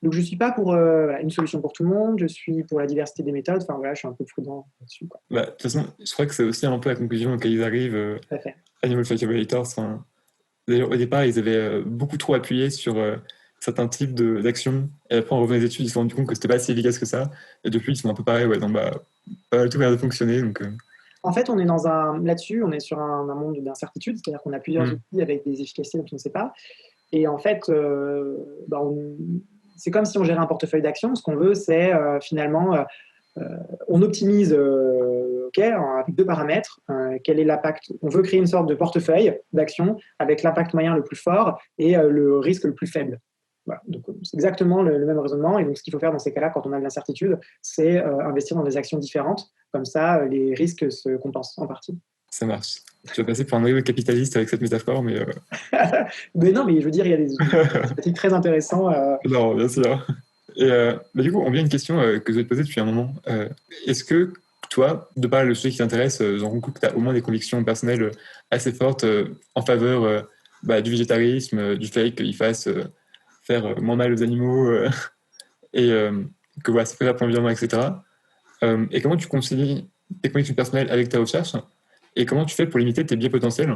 Speaker 2: Donc je ne suis pas pour une solution pour tout le monde, je suis pour la diversité des méthodes, enfin voilà, je suis un peu prudent là-dessus. Quoi.
Speaker 1: Bah, de toute façon, je crois que c'est aussi un peu la conclusion auquel ils arrivent,
Speaker 2: Tout à fait.
Speaker 1: Animal Calculators. Enfin, d'ailleurs, au départ, ils avaient beaucoup trop appuyé sur certains types d'actions, et après, en revenant des études, ils se sont rendus compte que c'était pas si efficace que ça, et depuis, ils sont un peu pareils, ouais, donc pas du tout l'air de fonctionner, donc...
Speaker 2: En fait, là-dessus, on est sur un monde d'incertitude, c'est-à-dire qu'on a plusieurs outils avec des efficacités dont on ne sait pas. Et en fait, c'est comme si on gérait un portefeuille d'actions. Ce qu'on veut, c'est finalement, on optimise avec deux paramètres. Quel est l'impact? On veut créer une sorte de portefeuille d'actions avec l'impact moyen le plus fort et le risque le plus faible. Voilà. Donc, c'est exactement le même raisonnement. Et donc, ce qu'il faut faire dans ces cas-là, quand on a de l'incertitude, c'est investir dans des actions différentes. Comme ça, les risques se compensent en partie.
Speaker 1: Ça marche. Tu vas passer pour un noyau capitaliste avec cette métaphore, mais...
Speaker 2: Mais non, mais je veux dire, il y a des statistiques très intéressants.
Speaker 1: Non, bien sûr. Et du coup, on vient à une question que je vais te poser depuis un moment. Est-ce que toi, de par le sujet qui t'intéresse, j'en conclus que tu as au moins des convictions personnelles assez fortes en faveur du végétarisme, du fait qu'il fasse faire moins mal aux animaux et que voilà, c'est pas pour l'environnement, etc. Et comment tu concilies tes convictions personnelles avec ta recherche et comment tu fais pour limiter tes biais potentiels?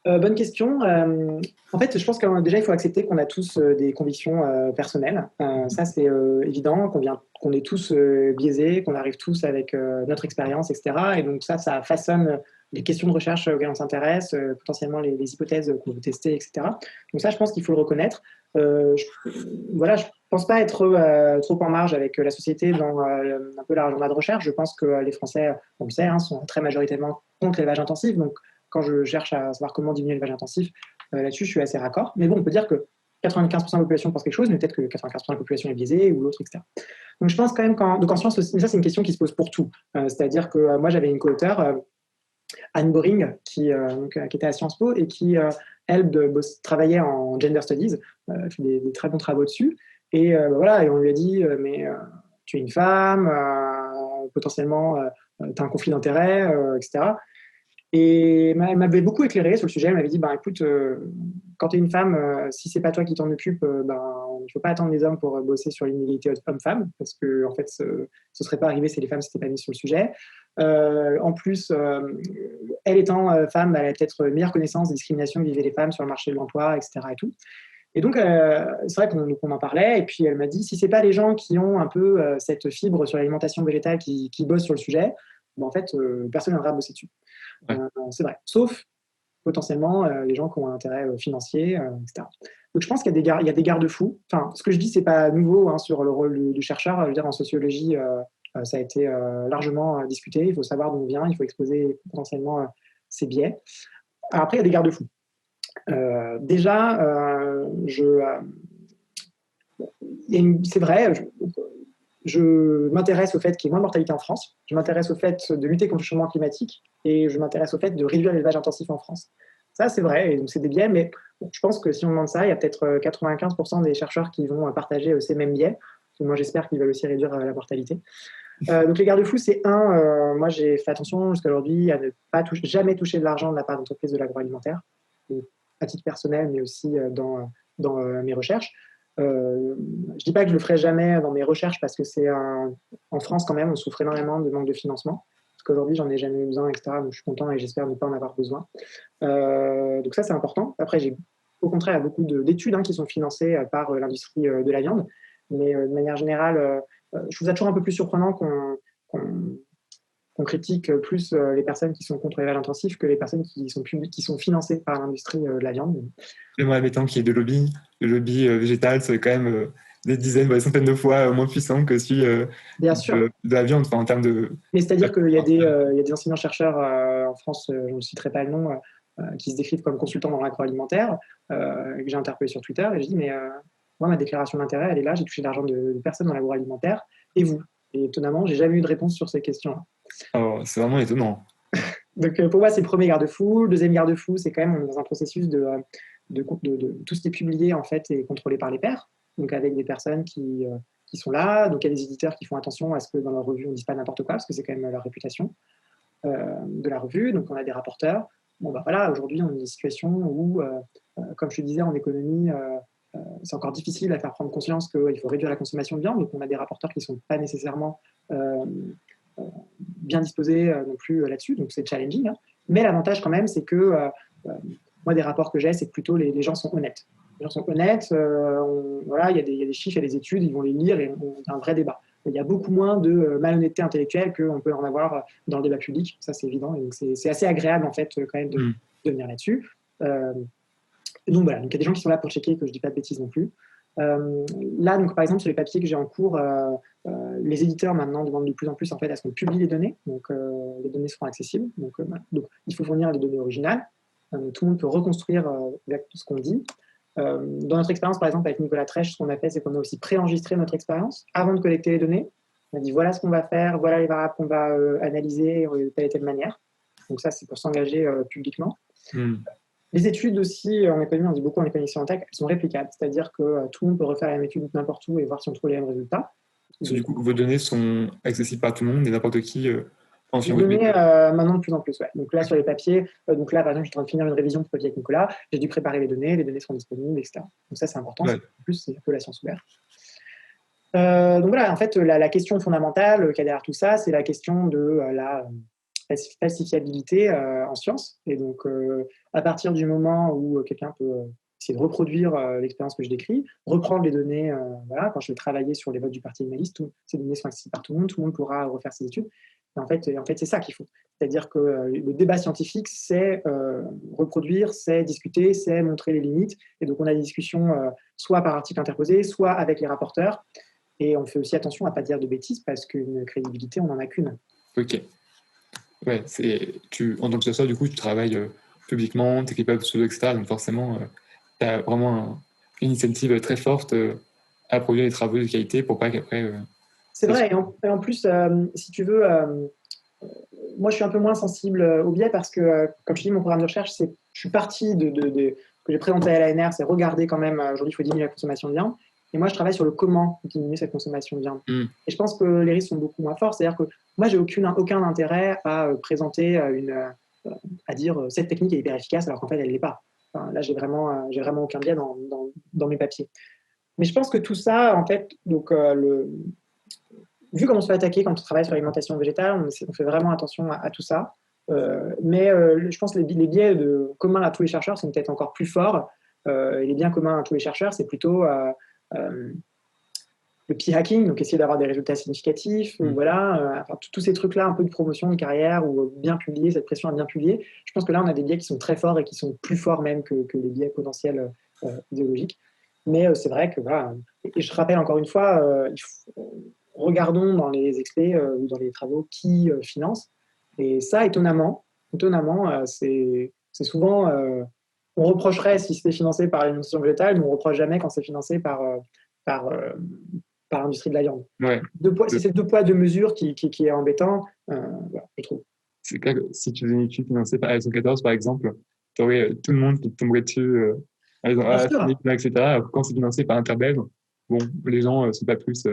Speaker 2: Bonne question. En fait, je pense que déjà, il faut accepter qu'on a tous des convictions personnelles. Ça, c'est évident, qu'on est tous biaisés, qu'on arrive tous avec notre expérience, etc. Et donc ça façonne les questions de recherche auxquelles on s'intéresse, potentiellement les hypothèses qu'on veut tester, etc. Donc ça, je pense qu'il faut le reconnaître. Voilà, je pense pas être trop en marge avec la société dans un peu l'agenda de recherche. Je pense que les Français, on le sait, sont très majoritairement contre l'élevage intensif. Donc, quand je cherche à savoir comment diminuer l'élevage intensif, là-dessus, je suis assez raccord. Mais bon, on peut dire que 95% de la population pense quelque chose, mais peut-être que 95% de la population est biaisée ou l'autre, etc. Donc, je pense quand même donc en science aussi, mais ça, c'est une question qui se pose pour tout. C'est-à-dire que moi, j'avais une co-auteure, Anne Boring, qui était à Sciences Po et qui, elle, travaillait en gender studies, fait des très bons travaux dessus. Et voilà, et on lui a dit, mais tu es une femme, potentiellement, tu as un conflit d'intérêts, etc. Et elle m'avait beaucoup éclairé sur le sujet. Elle m'avait dit, écoute, quand tu es une femme, si c'est pas toi qui t'en occupe, il ne faut pas attendre les hommes pour bosser sur l'inégalité homme-femme, parce que en fait, ce serait pas arrivé si les femmes s'étaient pas mises sur le sujet. En plus, elle étant femme, elle a peut-être une meilleure connaissance des discriminations que vivaient les femmes sur le marché de l'emploi, etc. Et tout. Et donc, c'est vrai qu'on en parlait. Et puis, elle m'a dit, si c'est pas les gens qui ont un peu cette fibre sur l'alimentation végétale qui bossent sur le sujet, en fait, personne ne viendra bosser dessus.
Speaker 1: Ouais.
Speaker 2: C'est vrai. Sauf potentiellement les gens qui ont un intérêt financier, etc. Donc je pense qu'il y a des garde-fous. Enfin, ce que je dis, c'est pas nouveau sur le rôle du chercheur. Je veux dire, en sociologie, ça a été largement discuté. Il faut savoir d'où on vient, il faut exposer potentiellement ses biais. Alors, après, il y a des garde-fous. Déjà, c'est vrai, je m'intéresse au fait qu'il y ait moins de mortalité en France, je m'intéresse au fait de lutter contre le changement climatique et je m'intéresse au fait de réduire l'élevage intensif en France. Ça, c'est vrai, et donc c'est des biais, mais je pense que si on demande ça, il y a peut-être 95% des chercheurs qui vont partager ces mêmes biais. Moi, j'espère qu'ils veulent aussi réduire la mortalité. Donc les garde-fous, c'est moi j'ai fait attention jusqu'à aujourd'hui à ne pas jamais toucher de l'argent de la part d'entreprises de l'agroalimentaire, à titre personnel, mais aussi dans mes recherches. Je ne dis pas que je le ferai jamais dans mes recherches parce que en France quand même, on souffre énormément de manque de financement. Parce qu'aujourd'hui, j'en ai jamais eu besoin, etc. Donc je suis content et j'espère ne pas en avoir besoin. Donc ça, c'est important. Après, au contraire, il y a beaucoup d'études qui sont financées par l'industrie de la viande. Mais de manière générale, je trouve ça toujours un peu plus surprenant qu'on critique plus les personnes qui sont contre l'élevage intensif que les personnes qui sont financées par l'industrie de la viande.
Speaker 1: Même admettant qu'il y ait le lobby végétal, c'est quand même des dizaines, des centaines de fois moins puissant que celui
Speaker 2: Bien sûr.
Speaker 1: de la viande, en termes de...
Speaker 2: Mais c'est-à-dire qu'il y a des enseignants-chercheurs en France, je ne citerai pas le nom, qui se décrivent comme consultants dans l'agroalimentaire, que j'ai interpellé sur Twitter, et je dis, mais moi, ma déclaration d'intérêt, elle est là, j'ai touché de l'argent de personnes dans l'agroalimentaire, et vous? Et étonnamment, j'ai jamais eu de réponse sur ces questions-là.
Speaker 1: Oh, c'est vraiment étonnant.
Speaker 2: Donc pour moi, c'est le premier garde-fou. Le deuxième garde-fou, c'est quand même on est dans un processus de tout ce qui est publié en fait et contrôlé par les pairs, donc avec des personnes qui sont là. Donc il y a des éditeurs qui font attention à ce que dans leur revue on ne dise pas n'importe quoi, parce que c'est quand même leur réputation de la revue. Donc on a des rapporteurs. Bon bah voilà, aujourd'hui on est dans une situation où, comme je te disais, en économie, c'est encore difficile à faire prendre conscience qu'il faut réduire la consommation de viande. Donc on a des rapporteurs qui ne sont pas nécessairement bien disposés non plus là-dessus, donc c'est challenging. Mais l'avantage quand même, c'est que moi, des rapports que j'ai, c'est que plutôt les gens sont honnêtes. Les gens sont honnêtes, voilà, il y a des chiffres, il y a des études, ils vont les lire et il y a un vrai débat. Il y a beaucoup moins de malhonnêteté intellectuelle qu'on peut en avoir dans le débat public, ça c'est évident, et donc c'est assez agréable en fait quand même de venir là-dessus. Donc voilà, donc il y a des gens qui sont là pour checker que je ne dis pas de bêtises non plus. Là, donc, par exemple, sur les papiers que j'ai en cours, les éditeurs maintenant demandent de plus en plus en fait, à ce qu'on publie les données. Donc, les données seront accessibles. Donc, il faut fournir les données originales. Tout le monde peut reconstruire avec tout ce qu'on dit. Dans notre expérience, par exemple, avec Nicolas Trèche, ce qu'on a fait, c'est qu'on a aussi préenregistré notre expérience avant de collecter les données. On a dit voilà ce qu'on va faire, voilà les variables qu'on va analyser de telle et telle manière. Donc, ça, c'est pour s'engager publiquement. Les études aussi, en économie, on dit beaucoup en économie en tech, elles sont réplicables, c'est-à-dire que tout le monde peut refaire la même étude n'importe où et voir si on trouve les mêmes résultats.
Speaker 1: Du coup, vos données sont accessibles par tout le monde et n'importe qui en
Speaker 2: Les données, maintenant de plus en plus, ouais. Donc là, sur les papiers, donc là, par exemple, je suis en train de finir une révision pour papier avec Nicolas, j'ai dû préparer les données sont disponibles, etc. Donc ça, c'est important, en plus, c'est un peu la science ouverte. Donc voilà, en fait, la question fondamentale qu'il y a derrière tout ça, c'est la question de la falsifiabilité en sciences. Et donc, à partir du moment où quelqu'un peut essayer de reproduire l'expérience que je décris, reprendre les données, voilà, quand je vais travailler sur les votes du Parti animaliste, ces données sont accessibles par tout le monde pourra refaire ses études. Et en fait, c'est ça qu'il faut. C'est-à-dire que le débat scientifique, c'est reproduire, c'est discuter, c'est montrer les limites. Et donc, on a des discussions soit par article interposé, soit avec les rapporteurs. Et on fait aussi attention à ne pas dire de bêtises parce qu'une crédibilité, on n'en a qu'une.
Speaker 1: Ok. Ouais, en tant que chercheur, du coup, tu travailles publiquement, tu n'écris pas de pseudo, etc. Donc forcément, tu as vraiment une initiative très forte à produire des travaux de qualité pour pas qu'après...
Speaker 2: c'est vrai, et en plus, si tu veux, moi je suis un peu moins sensible au biais parce que, comme je dis, mon programme de recherche, je suis parti que j'ai présenté à l'ANR, c'est regarder quand même, aujourd'hui il faut diminuer la consommation de viande. Et moi, je travaille sur le comment diminuer cette consommation de viande. Et je pense que les risques sont beaucoup moins forts. C'est-à-dire que moi, j'ai aucun intérêt à présenter à dire cette technique est hyper efficace alors qu'en fait, elle ne l'est pas. Enfin, là, j'ai vraiment aucun biais dans mes papiers. Mais je pense que tout ça, en fait, donc, vu comment on se fait attaquer quand on travaille sur l'alimentation végétale, on fait vraiment attention à tout ça. Mais je pense que les biais communs à tous les chercheurs sont peut-être encore plus forts. Et les biens communs à tous les chercheurs, c'est plutôt le p-hacking, donc essayer d'avoir des résultats significatifs, ou voilà, tous ces trucs-là, un peu de promotion de carrière, ou bien publier, cette pression à bien publier. Je pense que là, on a des biais qui sont très forts et qui sont plus forts même que les biais potentiels idéologiques. Mais c'est vrai que, voilà, et je rappelle encore une fois, regardons dans les experts ou dans les travaux qui financent. Et ça, étonnamment, c'est souvent... on reprocherait si c'était financé par l'alimentation végétale, mais on ne reproche jamais quand c'est financé par l'industrie de la viande.
Speaker 1: Ouais.
Speaker 2: C'est ces deux poids, deux mesures qui est embêtant, voilà, je trouve.
Speaker 1: C'est clair que si tu faisais une étude financée par Alison 14, par exemple, tu aurais tout le monde qui te tomberait dessus, etc. Alors, quand c'est financé par Interbel, bon, les gens ne sont pas plus...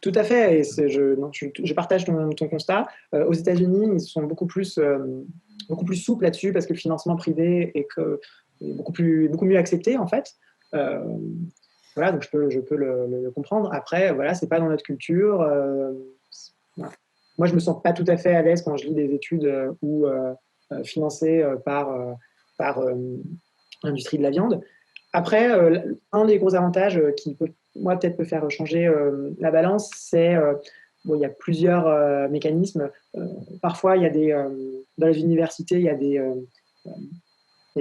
Speaker 2: Tout à fait, et je partage ton constat. Aux États-Unis, ils sont beaucoup plus souples là-dessus parce que le financement privé est beaucoup mieux accepté, en fait. Euh, voilà, donc je peux le comprendre. Après, voilà, c'est pas dans notre culture. Voilà. Moi, je me sens pas tout à fait à l'aise quand je lis des études financées par l'industrie de la viande. Après, un des gros avantages qui peut, moi, peut-être peut faire changer la balance, c'est bon, il y a plusieurs mécanismes. Parfois, il y a dans les universités, il y a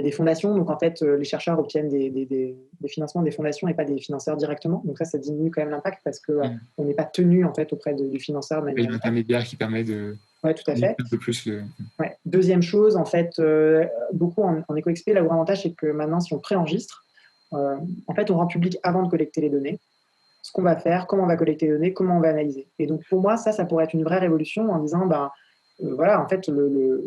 Speaker 2: des fondations. Donc, en fait, les chercheurs obtiennent des financements des fondations et pas des financeurs directement. Donc, ça diminue quand même l'impact parce qu'on n'est pas tenu, en fait, auprès du financeur de
Speaker 1: Il y
Speaker 2: manière
Speaker 1: a un
Speaker 2: directe.
Speaker 1: intermédiaire qui permet de
Speaker 2: Ouais, tout à fait.
Speaker 1: limiter un peu plus le.
Speaker 2: Ouais. Deuxième chose, en fait, beaucoup en éco-XP, le gros avantage, c'est que maintenant, si on préenregistre, en fait, on rend public avant de collecter les données ce qu'on va faire, comment on va collecter les données, comment on va analyser. Et donc, pour moi, ça pourrait être une vraie révolution en disant, voilà, en fait,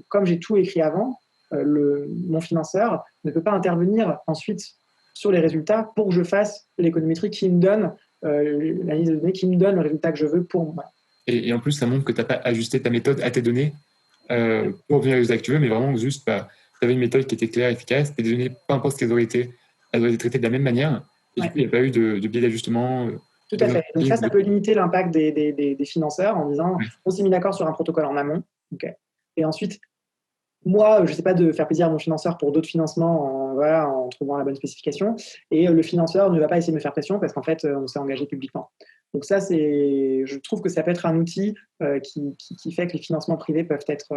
Speaker 2: comme j'ai tout écrit avant, mon financeur ne peut pas intervenir ensuite sur les résultats pour que je fasse l'économétrie qui me donne l'analyse de données, qui me donne le résultat que je veux pour moi.
Speaker 1: Et en plus, ça montre que tu n'as pas ajusté ta méthode à tes données pour obtenir les résultats que tu veux, mais vraiment juste, tu avais une méthode qui était claire, efficace, et les données, peu importe ce qu'elles auraient été, elles auraient été traitées de la même manière. Et du coup, il n'y a pas eu de biais d'ajustement.
Speaker 2: Tout à fait. Donc ça peut limiter l'impact des financeurs en disant, on s'est mis d'accord sur un protocole en amont, okay. Et ensuite, moi, je ne sais pas de faire plaisir à mon financeur pour d'autres financements en trouvant la bonne spécification. Et le financeur ne va pas essayer de me faire pression parce qu'en fait, on s'est engagé publiquement. Donc ça, je trouve que ça peut être un outil qui fait que les financements privés peuvent être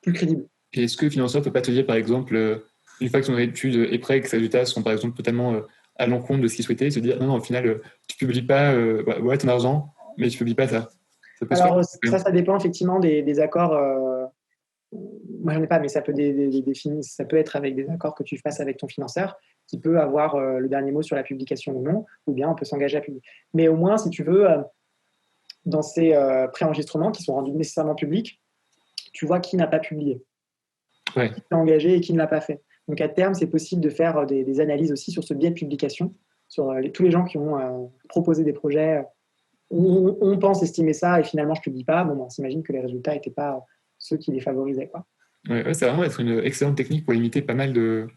Speaker 2: plus crédibles.
Speaker 1: Et est-ce que le financeur ne peut pas te dire, par exemple, une fois que ton étude est prête, que ses résultats sont par exemple totalement à l'encontre de ce qu'il souhaitait, se dire non, au final, tu ne publies pas ouais, ton argent, mais tu ne publies pas ça.
Speaker 2: Alors, ça dépend effectivement des accords. Moi, j'en ai pas, mais ça peut être avec des accords que tu fasses avec ton financeur qui peut avoir le dernier mot sur la publication ou non, ou bien on peut s'engager à publier. Mais au moins, si tu veux, dans ces préenregistrements qui sont rendus nécessairement publics, tu vois qui n'a pas publié, qui s'est engagé et qui ne l'a pas fait. Donc, à terme, c'est possible de faire des analyses aussi sur ce biais de publication, sur tous les gens qui ont proposé des projets. On pense estimer ça et finalement, je ne publie pas. Bon, on s'imagine que les résultats n'étaient pas ceux qui les favorisaient, quoi.
Speaker 1: Ouais, ça va vraiment être une excellente technique pour limiter pas mal de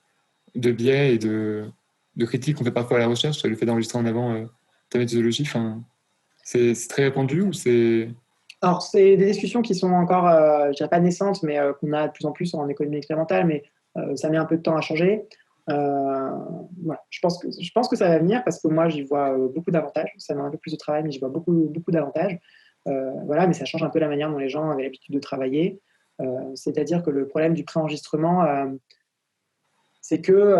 Speaker 1: biais et de critiques qu'on fait parfois à la recherche. Le fait d'enregistrer en avant ta méthodologie, c'est très répandu ou c'est...
Speaker 2: Alors, c'est des discussions qui sont encore, je dirais pas naissantes, mais qu'on a de plus en plus en économie expérimentale, mais ça met un peu de temps à changer. Voilà. Je pense que ça va venir parce que moi, j'y vois beaucoup d'avantages. Ça demande un peu plus de travail, mais j'y vois beaucoup, beaucoup d'avantages. Voilà, mais ça change un peu la manière dont les gens avaient l'habitude de travailler. C'est-à-dire que le problème du préenregistrement, c'est que,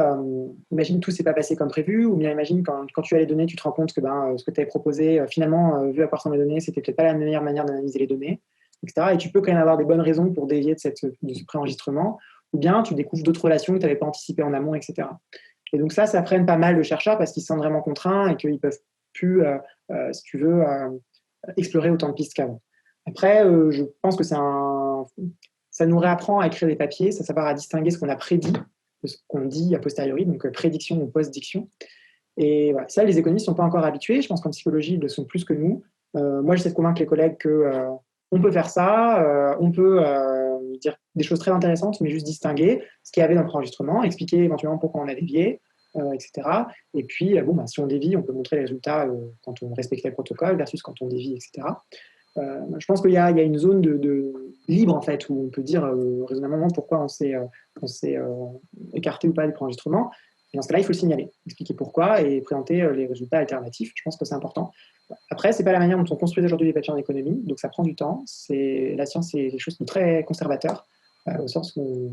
Speaker 2: imagine tout s'est pas passé comme prévu, ou bien imagine quand tu as les données, tu te rends compte que ce que tu avais proposé, finalement, vu à quoi ressemblent les données, c'était peut-être pas la meilleure manière d'analyser les données, etc. Et tu peux quand même avoir des bonnes raisons pour dévier de ce préenregistrement, ou bien tu découvres d'autres relations que tu n'avais pas anticipées en amont, etc. Et donc ça freine pas mal le chercheur parce qu'ils se sentent vraiment contraints et qu'ils peuvent plus, si tu veux, explorer autant de pistes qu'avant. Après, je pense que ça nous réapprend à écrire des papiers, ça savoir à distinguer ce qu'on a prédit de ce qu'on dit a posteriori, donc prédiction ou post-diction. Et voilà, ça, les économistes ne sont pas encore habitués. Je pense qu'en psychologie, ils le sont plus que nous. Moi, j'essaie de convaincre les collègues qu'on peut faire ça, on peut dire des choses très intéressantes, mais juste distinguer ce qu'il y avait dans le préenregistrement, expliquer éventuellement pourquoi on a dévié, etc. Et puis, si on dévie, on peut montrer les résultats quand on respectait le protocole versus quand on dévie, etc. Je pense qu'il y a une zone de libre, en fait, où on peut dire raisonnablement pourquoi on s'est écarté ou pas du préenregistrement. Et dans ce cas-là, il faut le signaler, expliquer pourquoi et présenter les résultats alternatifs. Je pense que c'est important. Après, ce n'est pas la manière dont on construit aujourd'hui les papiers en économie, donc ça prend du temps. La science, c'est quelque chose de très conservateur, au sens où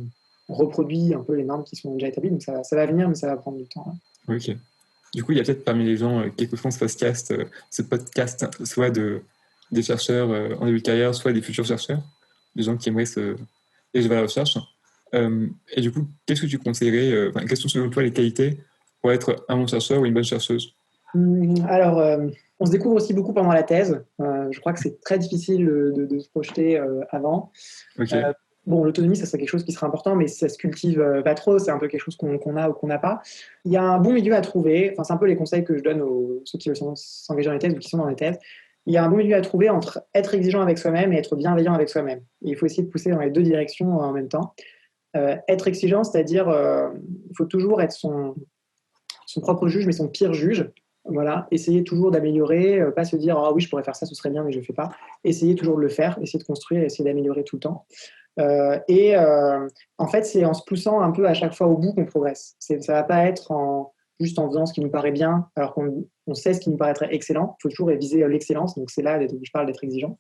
Speaker 2: on reproduit un peu les normes qui sont déjà établies, donc ça va venir, mais ça va prendre du temps. Hein.
Speaker 1: Ok. Du coup, il y a peut-être parmi les gens qui écouteront ce podcast, soit des chercheurs en début de carrière, soit des futurs chercheurs, des gens qui aimeraient se diriger vers la recherche. Et du coup, qu'est-ce que tu conseillerais, quelles sont selon toi les qualités pour être un bon chercheur ou une bonne chercheuse?
Speaker 2: Alors, on se découvre aussi beaucoup pendant la thèse. Je crois que c'est très difficile de se projeter avant.
Speaker 1: Okay.
Speaker 2: Bon, l'autonomie, ça serait quelque chose qui serait important, mais ça se cultive pas trop. C'est un peu quelque chose qu'on a ou qu'on n'a pas. Il y a un bon milieu à trouver. Enfin, c'est un peu les conseils que je donne aux ceux qui veulent s'engager dans les thèses ou qui sont dans les thèses. Il y a un bon milieu à trouver entre être exigeant avec soi-même et être bienveillant avec soi-même. Et il faut essayer de pousser dans les deux directions en même temps. Être exigeant, c'est-à-dire il faut toujours être son propre juge, mais son pire juge. Voilà, essayer toujours d'améliorer, pas se dire ah oui, je pourrais faire ça, ce serait bien, mais je ne le fais pas. Essayer toujours de le faire, essayer de construire, essayer d'améliorer tout le temps. En fait, c'est en se poussant un peu à chaque fois au bout qu'on progresse. Ça ne va pas être juste en faisant ce qui nous paraît bien, alors qu'on sait ce qui nous paraîtrait excellent. Il faut toujours viser l'excellence, donc c'est là où je parle d'être exigeant.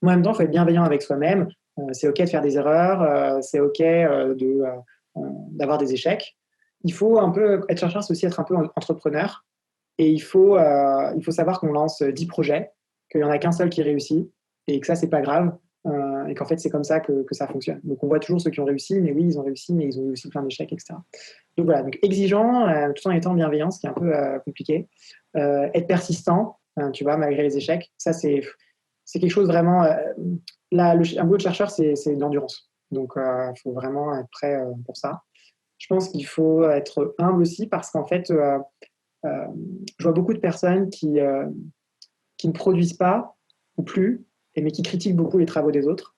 Speaker 2: Mais en même temps, il faut être bienveillant avec soi-même. C'est OK de faire des erreurs, c'est OK d'avoir des échecs. Il faut un peu être chercheur, c'est aussi être un peu entrepreneur. Et il faut savoir qu'on lance 10 projets, qu'il n'y en a qu'un seul qui réussit, et que ça, c'est pas grave, et qu'en fait, c'est comme ça que ça fonctionne. Donc, on voit toujours ceux qui ont réussi, mais oui, ils ont réussi, mais ils ont eu aussi plein d'échecs, etc. Donc, voilà, donc exigeant, tout en étant bienveillant, ce qui est un peu compliqué. Être persistant, tu vois, malgré les échecs, ça, c'est quelque chose vraiment... un boulot de chercheur, c'est l'endurance. Donc, il faut vraiment être prêt pour ça. Je pense qu'il faut être humble aussi, parce qu'en fait... je vois beaucoup de personnes qui ne produisent pas ou plus, mais qui critiquent beaucoup les travaux des autres.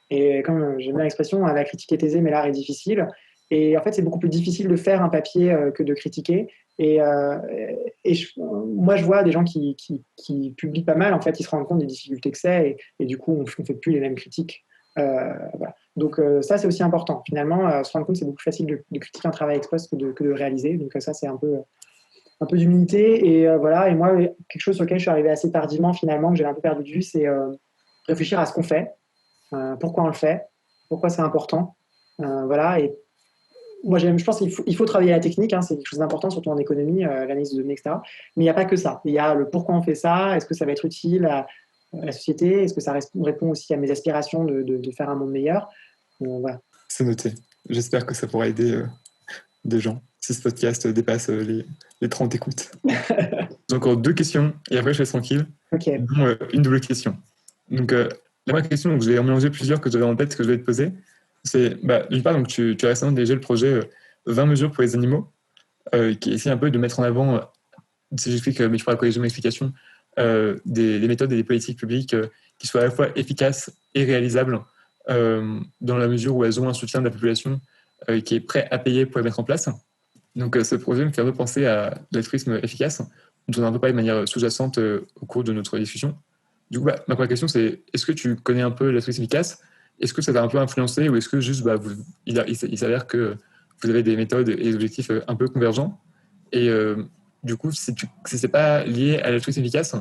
Speaker 2: Et comme j'aime bien l'expression, la critique est aisée, mais l'art est difficile. Et en fait, c'est beaucoup plus difficile de faire un papier que de critiquer. Moi, je vois des gens qui publient pas mal, en fait, ils se rendent compte des difficultés que c'est, et du coup, on ne fait plus les mêmes critiques. Voilà. Donc ça, c'est aussi important. Finalement, se rendre compte, c'est beaucoup plus facile de critiquer un travail ex post que de réaliser. Donc ça, c'est un peu d'humilité. Et voilà. Et moi, quelque chose sur lequel je suis arrivé assez tardivement, finalement, que j'avais un peu perdu de vue, c'est réfléchir à ce qu'on fait, pourquoi on le fait, pourquoi c'est important. Voilà. Et moi, je pense qu'il faut travailler la technique, hein, c'est quelque chose d'important, surtout en économie, l'analyse de données, etc. Mais il n'y a pas que ça. Il y a le pourquoi on fait ça, est-ce que ça va être utile à la société, est-ce que ça répond aussi à mes aspirations de faire un monde meilleur. Voilà.
Speaker 1: C'est noté. J'espère que ça pourra aider des gens si ce podcast dépasse les 30 écoutes. J'ai encore 2 questions et après je laisse tranquille.
Speaker 2: Ok.
Speaker 1: Dont, une double question. Donc la première question, donc, je vais en mélanger plusieurs que j'avais en tête que je vais te poser. C'est d'une part, donc, tu as récemment dirigé le projet 20 mesures pour les animaux, qui essaie un peu de mettre en avant, si j'explique, mais je pourrais corriger mon explication, des méthodes et des politiques publiques qui soient à la fois efficaces et réalisables dans la mesure où elles ont un soutien de la population qui est prêt à payer pour les mettre en place. Donc ce projet me fait un peu penser à l'altruisme efficace, dont on a un peu parlé de manière sous-jacente au cours de notre discussion. Du coup, ma première question, c'est est-ce que tu connais un peu l'altruisme efficace? Est-ce que ça t'a un peu influencé ou est-ce que juste il s'avère que vous avez des méthodes et des objectifs un peu convergents? Et du coup, si c'est pas lié à l'altruisme efficace,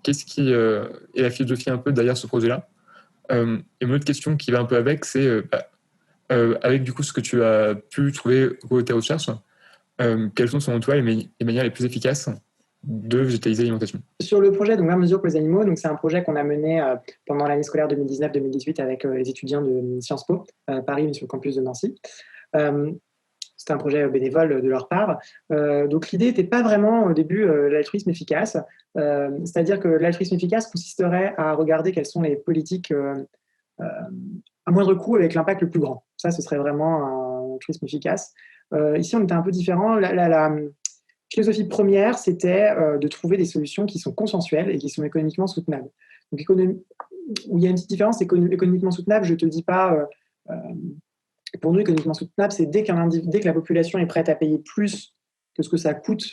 Speaker 1: qu'est-ce qui est la philosophie un peu derrière ce projet-là? Et une autre question qui va un peu avec, c'est avec du coup ce que tu as pu trouver au tes recherches, quelles sont selon toi les manières les plus efficaces de végétaliser l'alimentation?
Speaker 2: Sur le projet, donc 20 mesures pour les animaux, donc c'est un projet qu'on a mené pendant l'année scolaire 2019-2018 avec les étudiants de Sciences Po, Paris, mais sur le campus de Nancy. C'était un projet bénévole de leur part. Donc l'idée n'était pas vraiment au début l'altruisme efficace, c'est-à-dire que l'altruisme efficace consisterait à regarder quelles sont les politiques à moindre coût avec l'impact le plus grand. Ça, ce serait vraiment un altruisme efficace. Ici, on était un peu différent. La philosophie première, c'était de trouver des solutions qui sont consensuelles et qui sont économiquement soutenables. Donc, où il y a une petite différence, économiquement soutenable, je ne te dis pas... pour nous, économiquement soutenable, c'est dès que la population est prête à payer plus que ce que ça coûte,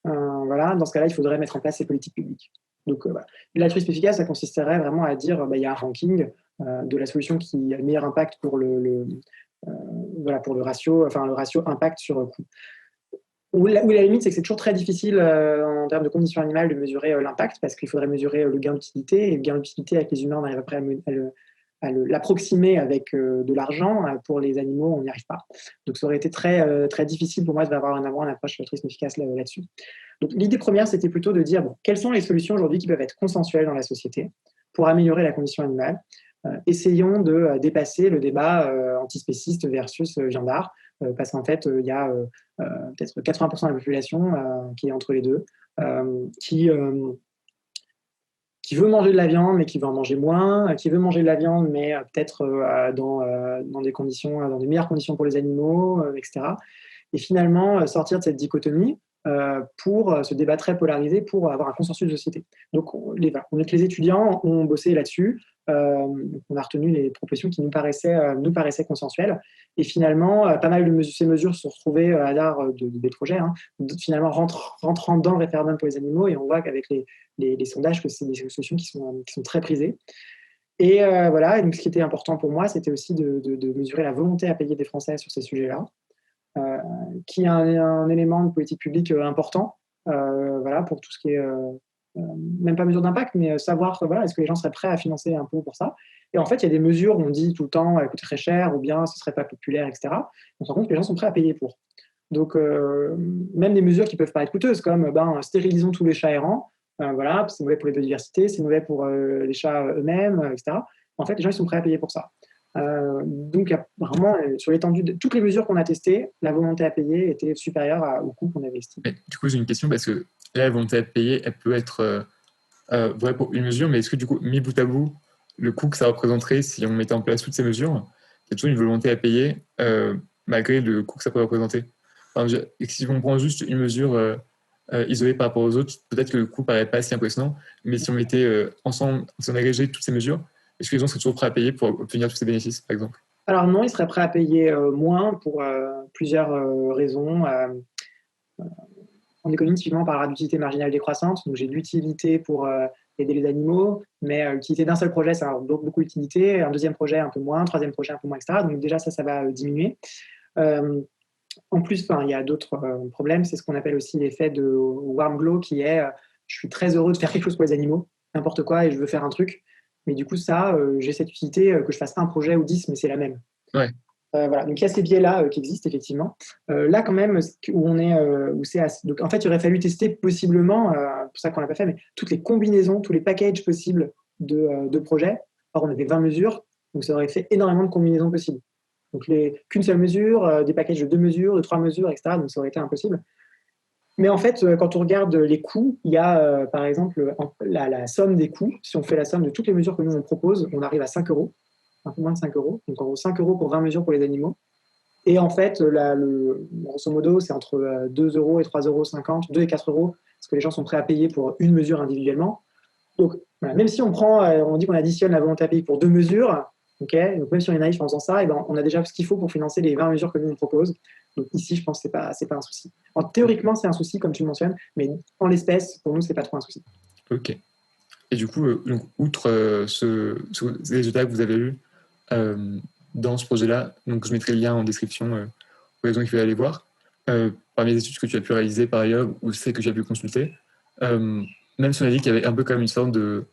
Speaker 2: voilà, dans ce cas-là, il faudrait mettre en place ces politiques publiques. Donc, voilà. L'altruisme efficace, ça consisterait vraiment à dire il y a un ranking de la solution qui a le meilleur impact pour voilà, pour le ratio impact sur coût. Où la limite, c'est que c'est toujours très difficile en termes de conditions animales de mesurer l'impact, parce qu'il faudrait mesurer le gain d'utilité, et le gain d'utilité avec les humains, on arrive après à l'approximer avec de l'argent. Pour les animaux, on n'y arrive pas. Donc ça aurait été très, très difficile pour moi d'avoir une approche altruisme efficace là-dessus. Donc l'idée première, c'était plutôt de dire quelles sont les solutions aujourd'hui qui peuvent être consensuelles dans la société pour améliorer la condition animale. Essayons de dépasser le débat antispéciste versus viandard, parce qu'en fait, il y a peut-être 80% de la population qui est entre les deux, qui veut manger de la viande, mais qui veut en manger moins, qui veut manger de la viande, mais peut-être dans des meilleures conditions pour les animaux, etc. Et finalement, sortir de cette dichotomie pour ce débat très polarisé, pour avoir un consensus de société. Donc, les étudiants ont bossé là-dessus. On a retenu les propositions qui nous paraissaient consensuelles. Et finalement, pas mal de ces mesures se sont retrouvées à l'art des projets, hein, finalement rentrant dans le référendum pour les animaux. Et on voit qu'avec les sondages, que c'est des solutions qui sont très prisées. Et voilà, et donc ce qui était important pour moi, c'était aussi de mesurer la volonté à payer des Français sur ces sujets-là, qui est un élément de politique publique important, voilà, pour tout ce qui est, même pas mesure d'impact, mais savoir, voilà, est-ce que les gens seraient prêts à financer un pot pour ça. Et en fait, il y a des mesures où on dit tout le temps, elles coûtent très cher, ou bien ce serait pas populaire, etc. On se rend compte que les gens sont prêts à payer pour. Donc, même des mesures qui peuvent paraître coûteuses, comme stérilisons tous les chats errants, voilà, c'est mauvais pour la biodiversité, c'est mauvais pour les chats eux-mêmes, etc. En fait, les gens ils sont prêts à payer pour ça. Donc, vraiment, sur l'étendue de toutes les mesures qu'on a testées, la volonté à payer était supérieure au coût qu'on avait estimé.
Speaker 1: Mais, du coup, j'ai une question parce que là, la volonté à payer, elle peut être vraie pour une mesure, mais est-ce que du coup, mis bout à bout, le coût que ça représenterait si on mettait en place toutes ces mesures, il y a toujours une volonté à payer malgré le coût que ça peut représenter. Enfin, si on prend juste une mesure isolée par rapport aux autres, peut-être que le coût paraît pas si impressionnant, mais si on mettait ensemble, si on agrégeait toutes ces mesures, est-ce que les gens seraient toujours prêts à payer pour obtenir tous ces bénéfices, par exemple?
Speaker 2: Alors non, ils seraient prêts à payer moins pour plusieurs raisons. En économie, typiquement, on parlera d'utilité marginale décroissante. Donc, j'ai de l'utilité pour aider les animaux, mais l'utilité d'un seul projet, ça a beaucoup d'utilité. Un deuxième projet, un peu moins. Un troisième projet, un peu moins, etc. Donc, déjà, ça va diminuer. En plus, il y a d'autres problèmes. C'est ce qu'on appelle aussi l'effet de warm glow, qui est je suis très heureux de faire quelque chose pour les animaux, n'importe quoi, et je veux faire un truc. Mais du coup, ça, j'ai cette utilité que je fasse un projet ou 10, mais c'est la même.
Speaker 1: Ouais.
Speaker 2: Voilà. Donc il y a ces biais-là qui existent effectivement. Là, quand même, où on est, où c'est assez... Donc, en fait, il aurait fallu tester possiblement, pour ça qu'on l'a pas fait, mais toutes les combinaisons, tous les packages possibles de projets. Or, on avait 20 mesures, donc ça aurait fait énormément de combinaisons possibles. Donc qu'une seule mesure, des packages de 2 mesures, de 3 mesures, etc. Donc ça aurait été impossible. Mais en fait, quand on regarde les coûts, il y a par exemple la somme des coûts. Si on fait la somme de toutes les mesures que nous on propose, on arrive à 5 euros, un peu moins de 5 euros. Donc en gros, 5 euros pour 20 mesures pour les animaux. Et en fait, grosso modo, c'est entre 2 euros et 3,50 €, 2 et 4 euros, parce que les gens sont prêts à payer pour une mesure individuellement. Donc, voilà, même si on dit qu'on additionne la volonté à payer pour 2 mesures, okay, donc même si on est naïf en faisant ça, on a déjà ce qu'il faut pour financer les 20 mesures que nous on propose. Donc ici, je pense que c'est pas un souci. Théoriquement, c'est un souci, comme tu le mentionnes, mais en l'espèce, pour nous, c'est pas trop un souci.
Speaker 1: Ok. Et du coup, donc, outre ces résultats que vous avez eus dans ce projet-là, donc je mettrai le lien en description pour les gens qui veulent aller voir. Parmi les études que tu as pu réaliser par ailleurs, ou celles que tu as pu consulter, même si on a dit qu'il y avait un peu comme une sorte de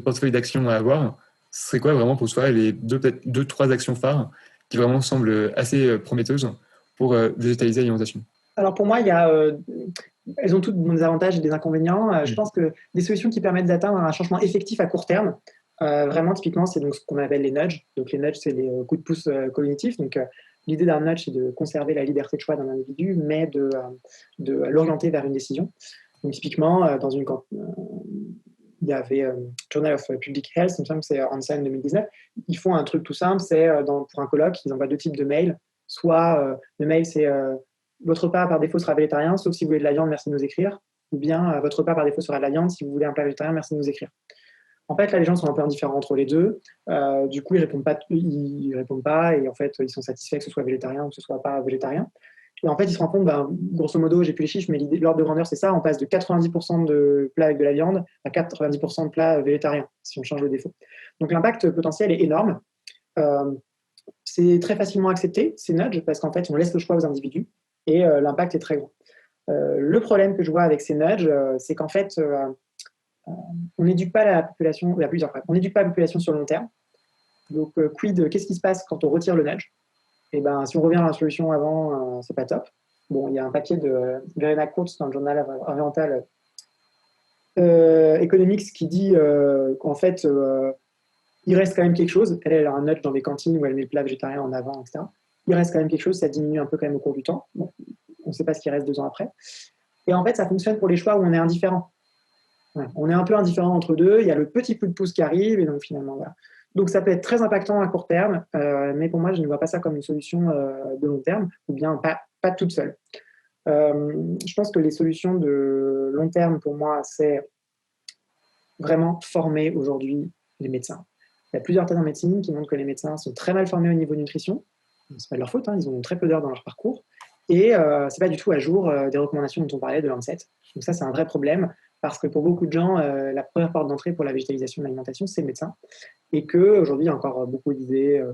Speaker 1: portefeuille d'actions à avoir, ce serait quoi vraiment pour toi les peut-être 2-3 actions phares qui vraiment semblent assez prometteuses pour végétaliser l'alimentation?
Speaker 2: Alors pour moi, elles ont toutes des avantages et des inconvénients. Je pense que des solutions qui permettent d'atteindre un changement effectif à court terme, vraiment typiquement, c'est donc ce qu'on appelle les nudges. Donc les nudges, c'est des coups de pouce cognitifs. Donc l'idée d'un nudge, c'est de conserver la liberté de choix d'un individu, mais de l'orienter vers une décision. Donc typiquement, il y avait Journal of Public Health, il me semble que c'est en 2019. Ils font un truc tout simple, c'est pour un colloque, ils envoient 2 types de mails. Soit le mail, c'est votre repas par défaut sera végétarien, sauf si vous voulez de la viande, merci de nous écrire. Ou bien votre repas par défaut sera de la viande, si vous voulez un plat végétarien, merci de nous écrire. En fait, là, les gens sont un peu indifférents entre les deux. Du coup, ils répondent pas, et en fait, ils sont satisfaits que ce soit végétarien ou que ce soit pas végétarien. Et en fait, ils se rendent compte, grosso modo, j'ai plus les chiffres, mais l'ordre de grandeur, c'est ça. On passe de 90% de plats avec de la viande à 90% de plats végétariens, si on change le défaut. Donc, l'impact potentiel est énorme. C'est très facilement accepté, ces nudges, parce qu'en fait, on laisse le choix aux individus, et l'impact est très grand. Le problème que je vois avec ces nudges, c'est qu'en fait, on n'éduque pas la population, on n'éduque pas la population sur le long terme. Donc, qu'est-ce qui se passe quand on retire le nudge? Et si on revient à la solution avant, c'est pas top. Bon, il y a un papier de Verena Kurtz dans le journal Oriental Economics qui dit qu'en fait, il reste quand même quelque chose. Elle a un nudge dans des cantines où elle met le plat végétarien en avant, etc. Il reste quand même quelque chose, ça diminue un peu quand même au cours du temps. Bon, on ne sait pas ce qui reste 2 ans après. Et en fait, ça fonctionne pour les choix où on est indifférent. Ouais, on est un peu indifférent entre deux. Il y a le petit coup de pouce qui arrive, et donc finalement, voilà. Donc ça peut être très impactant à court terme, mais pour moi, je ne vois pas ça comme une solution de long terme, ou bien pas toute seule. Je pense que les solutions de long terme, pour moi, c'est vraiment former aujourd'hui les médecins. Il y a plusieurs thèses en médecine qui montrent que les médecins sont très mal formés au niveau nutrition. C'est pas de leur faute, hein, ils ont très peu d'heures dans leur parcours. Et c'est pas du tout à jour des recommandations dont on parlait de l'ANSET. Donc ça, c'est un vrai problème parce que pour beaucoup de gens, la première porte d'entrée pour la végétalisation de l'alimentation, c'est le médecin. Et qu'aujourd'hui, il y a encore beaucoup d'idées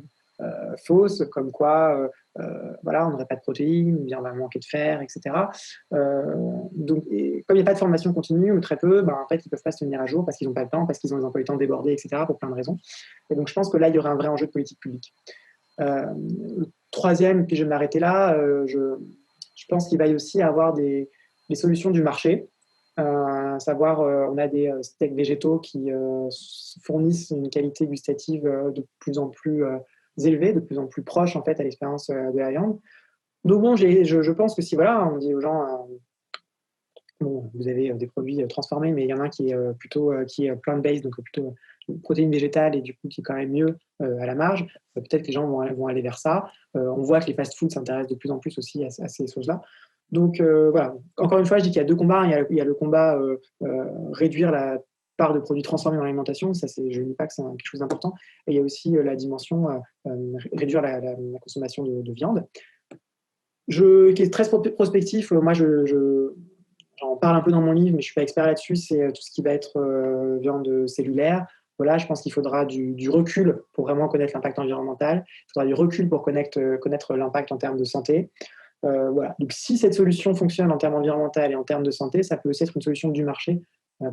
Speaker 2: fausses, comme quoi voilà, on n'aurait pas de protéines, ou bien on va manquer de fer, etc. Donc, comme il n'y a pas de formation continue, ou très peu, en fait, ils ne peuvent pas se tenir à jour parce qu'ils n'ont pas le temps, parce qu'ils ont des emplois du temps débordés, etc., pour plein de raisons. Et donc, je pense que là, il y aurait un vrai enjeu de politique publique. Le troisième, puis je vais m'arrêter là, je pense qu'il va y aussi avoir des solutions du marché. Savoir, on a des steaks végétaux qui fournissent une qualité gustative de plus en plus élevée, de plus en plus proche en fait à l'expérience de la viande. Donc bon, je pense que si voilà, on dit aux gens, bon, vous avez des produits transformés, mais il y en a un qui est plutôt qui est plant-based, donc plutôt protéines végétales et du coup qui est quand même mieux à la marge. Peut-être que les gens vont aller vers ça. On voit que les fast-foods s'intéressent de plus en plus aussi à ces choses-là. Donc voilà, encore une fois, je dis qu'il y a deux combats. Il y a le combat réduire la part de produits transformés dans l'alimentation, ça je ne dis pas que c'est quelque chose d'important. Et il y a aussi la dimension réduire la consommation de viande. Qui est très prospectif, moi j'en parle un peu dans mon livre, mais je ne suis pas expert là-dessus, c'est tout ce qui va être viande cellulaire. Voilà, je pense qu'il faudra du recul pour vraiment connaître l'impact environnemental. Il faudra du recul pour connaître l'impact en termes de santé. Voilà. Donc, si cette solution fonctionne en termes environnementaux et en termes de santé, ça peut aussi être une solution du marché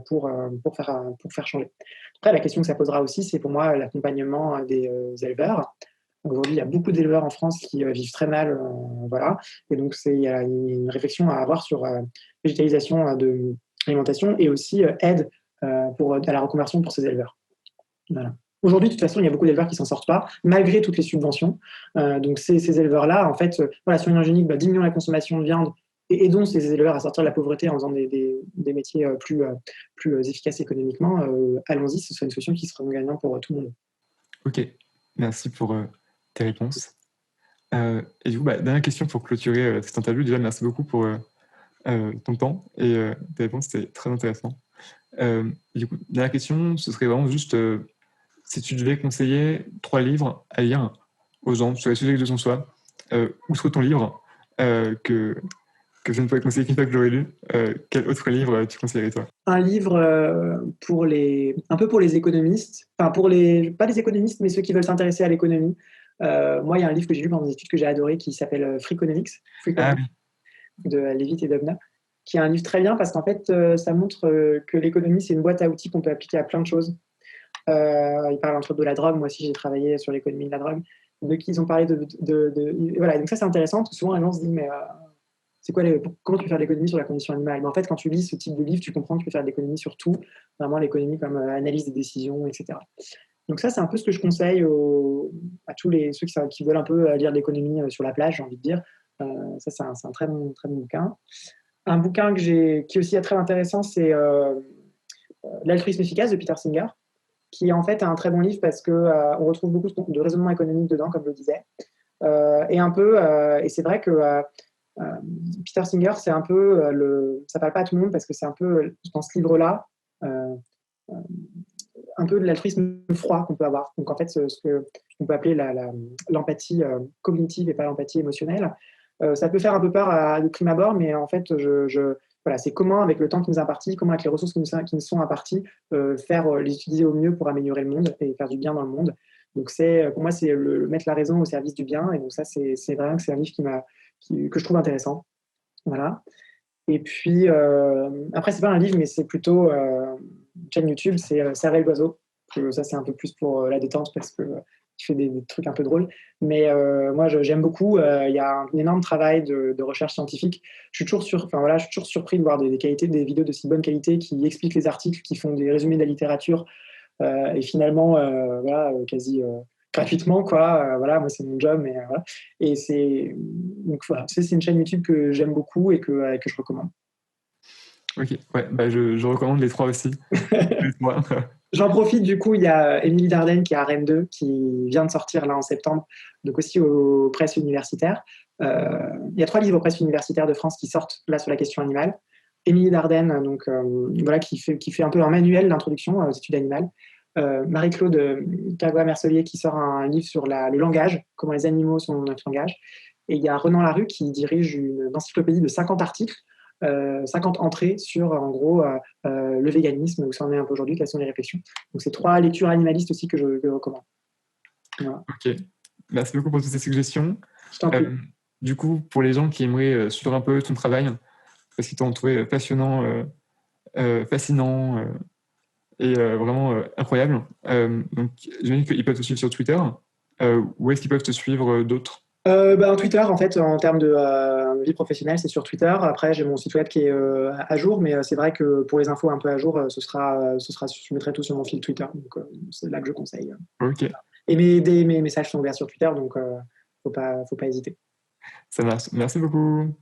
Speaker 2: pour faire changer. Après, la question que ça posera aussi, c'est pour moi l'accompagnement des éleveurs. Aujourd'hui, il y a beaucoup d'éleveurs en France qui vivent très mal. Voilà. Et donc, il y a une réflexion à avoir sur végétalisation de l'alimentation et aussi aide à la reconversion pour ces éleveurs. Voilà. Aujourd'hui, de toute façon, il y a beaucoup d'éleveurs qui ne s'en sortent pas, malgré toutes les subventions. Donc, ces éleveurs-là, en fait, voilà, sur une génique, diminuons la consommation de viande et aidons ces éleveurs à sortir de la pauvreté en faisant des métiers plus efficaces économiquement. Allons-y, ce serait une solution qui serait gagnante pour tout le monde.
Speaker 1: Ok, merci pour tes réponses. Et du coup, dernière question pour clôturer cette interview. Déjà, merci beaucoup pour ton temps et tes réponses, c'était très intéressant. Du coup, dernière question, ce serait vraiment juste si tu devais conseiller 3 livres à lire aux gens sur les sujets que ce soit, outre ton livre que je ne pourrais conseiller qu'une fois que j'aurais lu, quel autre livre tu conseillerais toi?
Speaker 2: Un livre un peu pour les économistes, enfin pas les économistes, mais ceux qui veulent s'intéresser à l'économie. Moi, il y a un livre que j'ai lu pendant mes études que j'ai adoré qui s'appelle Freakonomics,
Speaker 1: Ah oui.
Speaker 2: de Levitt et Dobna, qui est un livre très bien parce qu'en fait, ça montre que l'économie, c'est une boîte à outils qu'on peut appliquer à plein de choses. Il parle entre autres de la drogue. Moi aussi, j'ai travaillé sur l'économie de la drogue. Donc, ils ont parlé voilà. Donc ça, c'est intéressant. Souvent, les gens se disent, mais comment tu peux faire de l'économie sur la condition animale? Mais en fait, quand tu lis ce type de livre, tu comprends que tu peux faire de l'économie sur tout, vraiment l'économie comme analyse des décisions, etc. Donc ça, c'est un peu ce que je conseille à tous ceux qui veulent un peu lire de l'économie sur la plage, j'ai envie de dire. Ça, c'est un très bon bouquin. Un bouquin qui est aussi très intéressant, c'est L'altruisme efficace de Peter Singer, qui en fait est un très bon livre parce qu'on retrouve beaucoup de raisonnement économique dedans, comme je le disais. Et c'est vrai que Peter Singer, c'est un peu ça parle pas à tout le monde parce que c'est un peu dans ce livre-là un peu de l'altruisme froid qu'on peut avoir. Donc en fait, ce qu'on peut appeler l'empathie cognitive et pas l'empathie émotionnelle. Ça peut faire un peu peur de prime abord, mais en fait, voilà, c'est comment, avec le temps qui nous est imparti, comment avec les ressources qui nous sont imparties, les utiliser au mieux pour améliorer le monde et faire du bien dans le monde. Donc pour moi, c'est mettre la raison au service du bien. Et donc ça, c'est vraiment que c'est un livre que je trouve intéressant. Voilà. Et puis, après, c'est pas un livre, mais c'est plutôt une chaîne YouTube, c'est Cervelle d'oiseau. Ça, c'est un peu plus pour la détente parce que il fait des trucs un peu drôles. Mais moi, j'aime beaucoup. Il y a un énorme travail de recherche scientifique. Je suis toujours surpris de voir des vidéos de si bonne qualité qui expliquent les articles, qui font des résumés de la littérature. Et finalement, voilà, quasi gratuitement, quoi. Voilà, moi, c'est mon job. Mais, voilà. Et donc, voilà, c'est une chaîne YouTube que j'aime beaucoup et que je recommande.
Speaker 1: Ok, ouais, je recommande les 3 aussi. Les 3.
Speaker 2: J'en profite, du coup, il y a Émilie Dardenne qui est à Rennes 2, qui vient de sortir là en septembre, donc aussi aux presses universitaires. Il y a 3 livres aux presses universitaires de France qui sortent là sur la question animale. Émilie Dardenne, donc, voilà, qui fait un peu un manuel d'introduction aux études animales. Marie-Claude Cagua-Mercelier qui sort un livre sur le langage, comment les animaux sont notre langage. Et il y a Renan Larue qui dirige une encyclopédie de 50 articles, 50 entrées sur, en gros, le véganisme, où ça en est un peu aujourd'hui, quelles sont les réflexions. Donc, c'est 3 lectures animalistes aussi que je recommande. Voilà.
Speaker 1: Ok, merci beaucoup pour toutes ces suggestions.
Speaker 2: Je t'en prie.
Speaker 1: Du coup, pour les gens qui aimeraient suivre un peu ton travail, parce qu'ils t'ont trouvé passionnant, fascinant et vraiment incroyable, donc j'imagine qu'ils peuvent te suivre sur Twitter. Où est-ce qu'ils peuvent te suivre d'autres?
Speaker 2: Twitter, en fait, en termes de vie professionnelle, c'est sur Twitter. Après, j'ai mon site web qui est à jour, mais c'est vrai que pour les infos un peu à jour, je mettrai tout sur mon fil Twitter. Donc, c'est là que je conseille.
Speaker 1: Ok,
Speaker 2: Et mes messages sont ouverts sur Twitter, donc faut pas hésiter.
Speaker 1: ça marche. Merci beaucoup.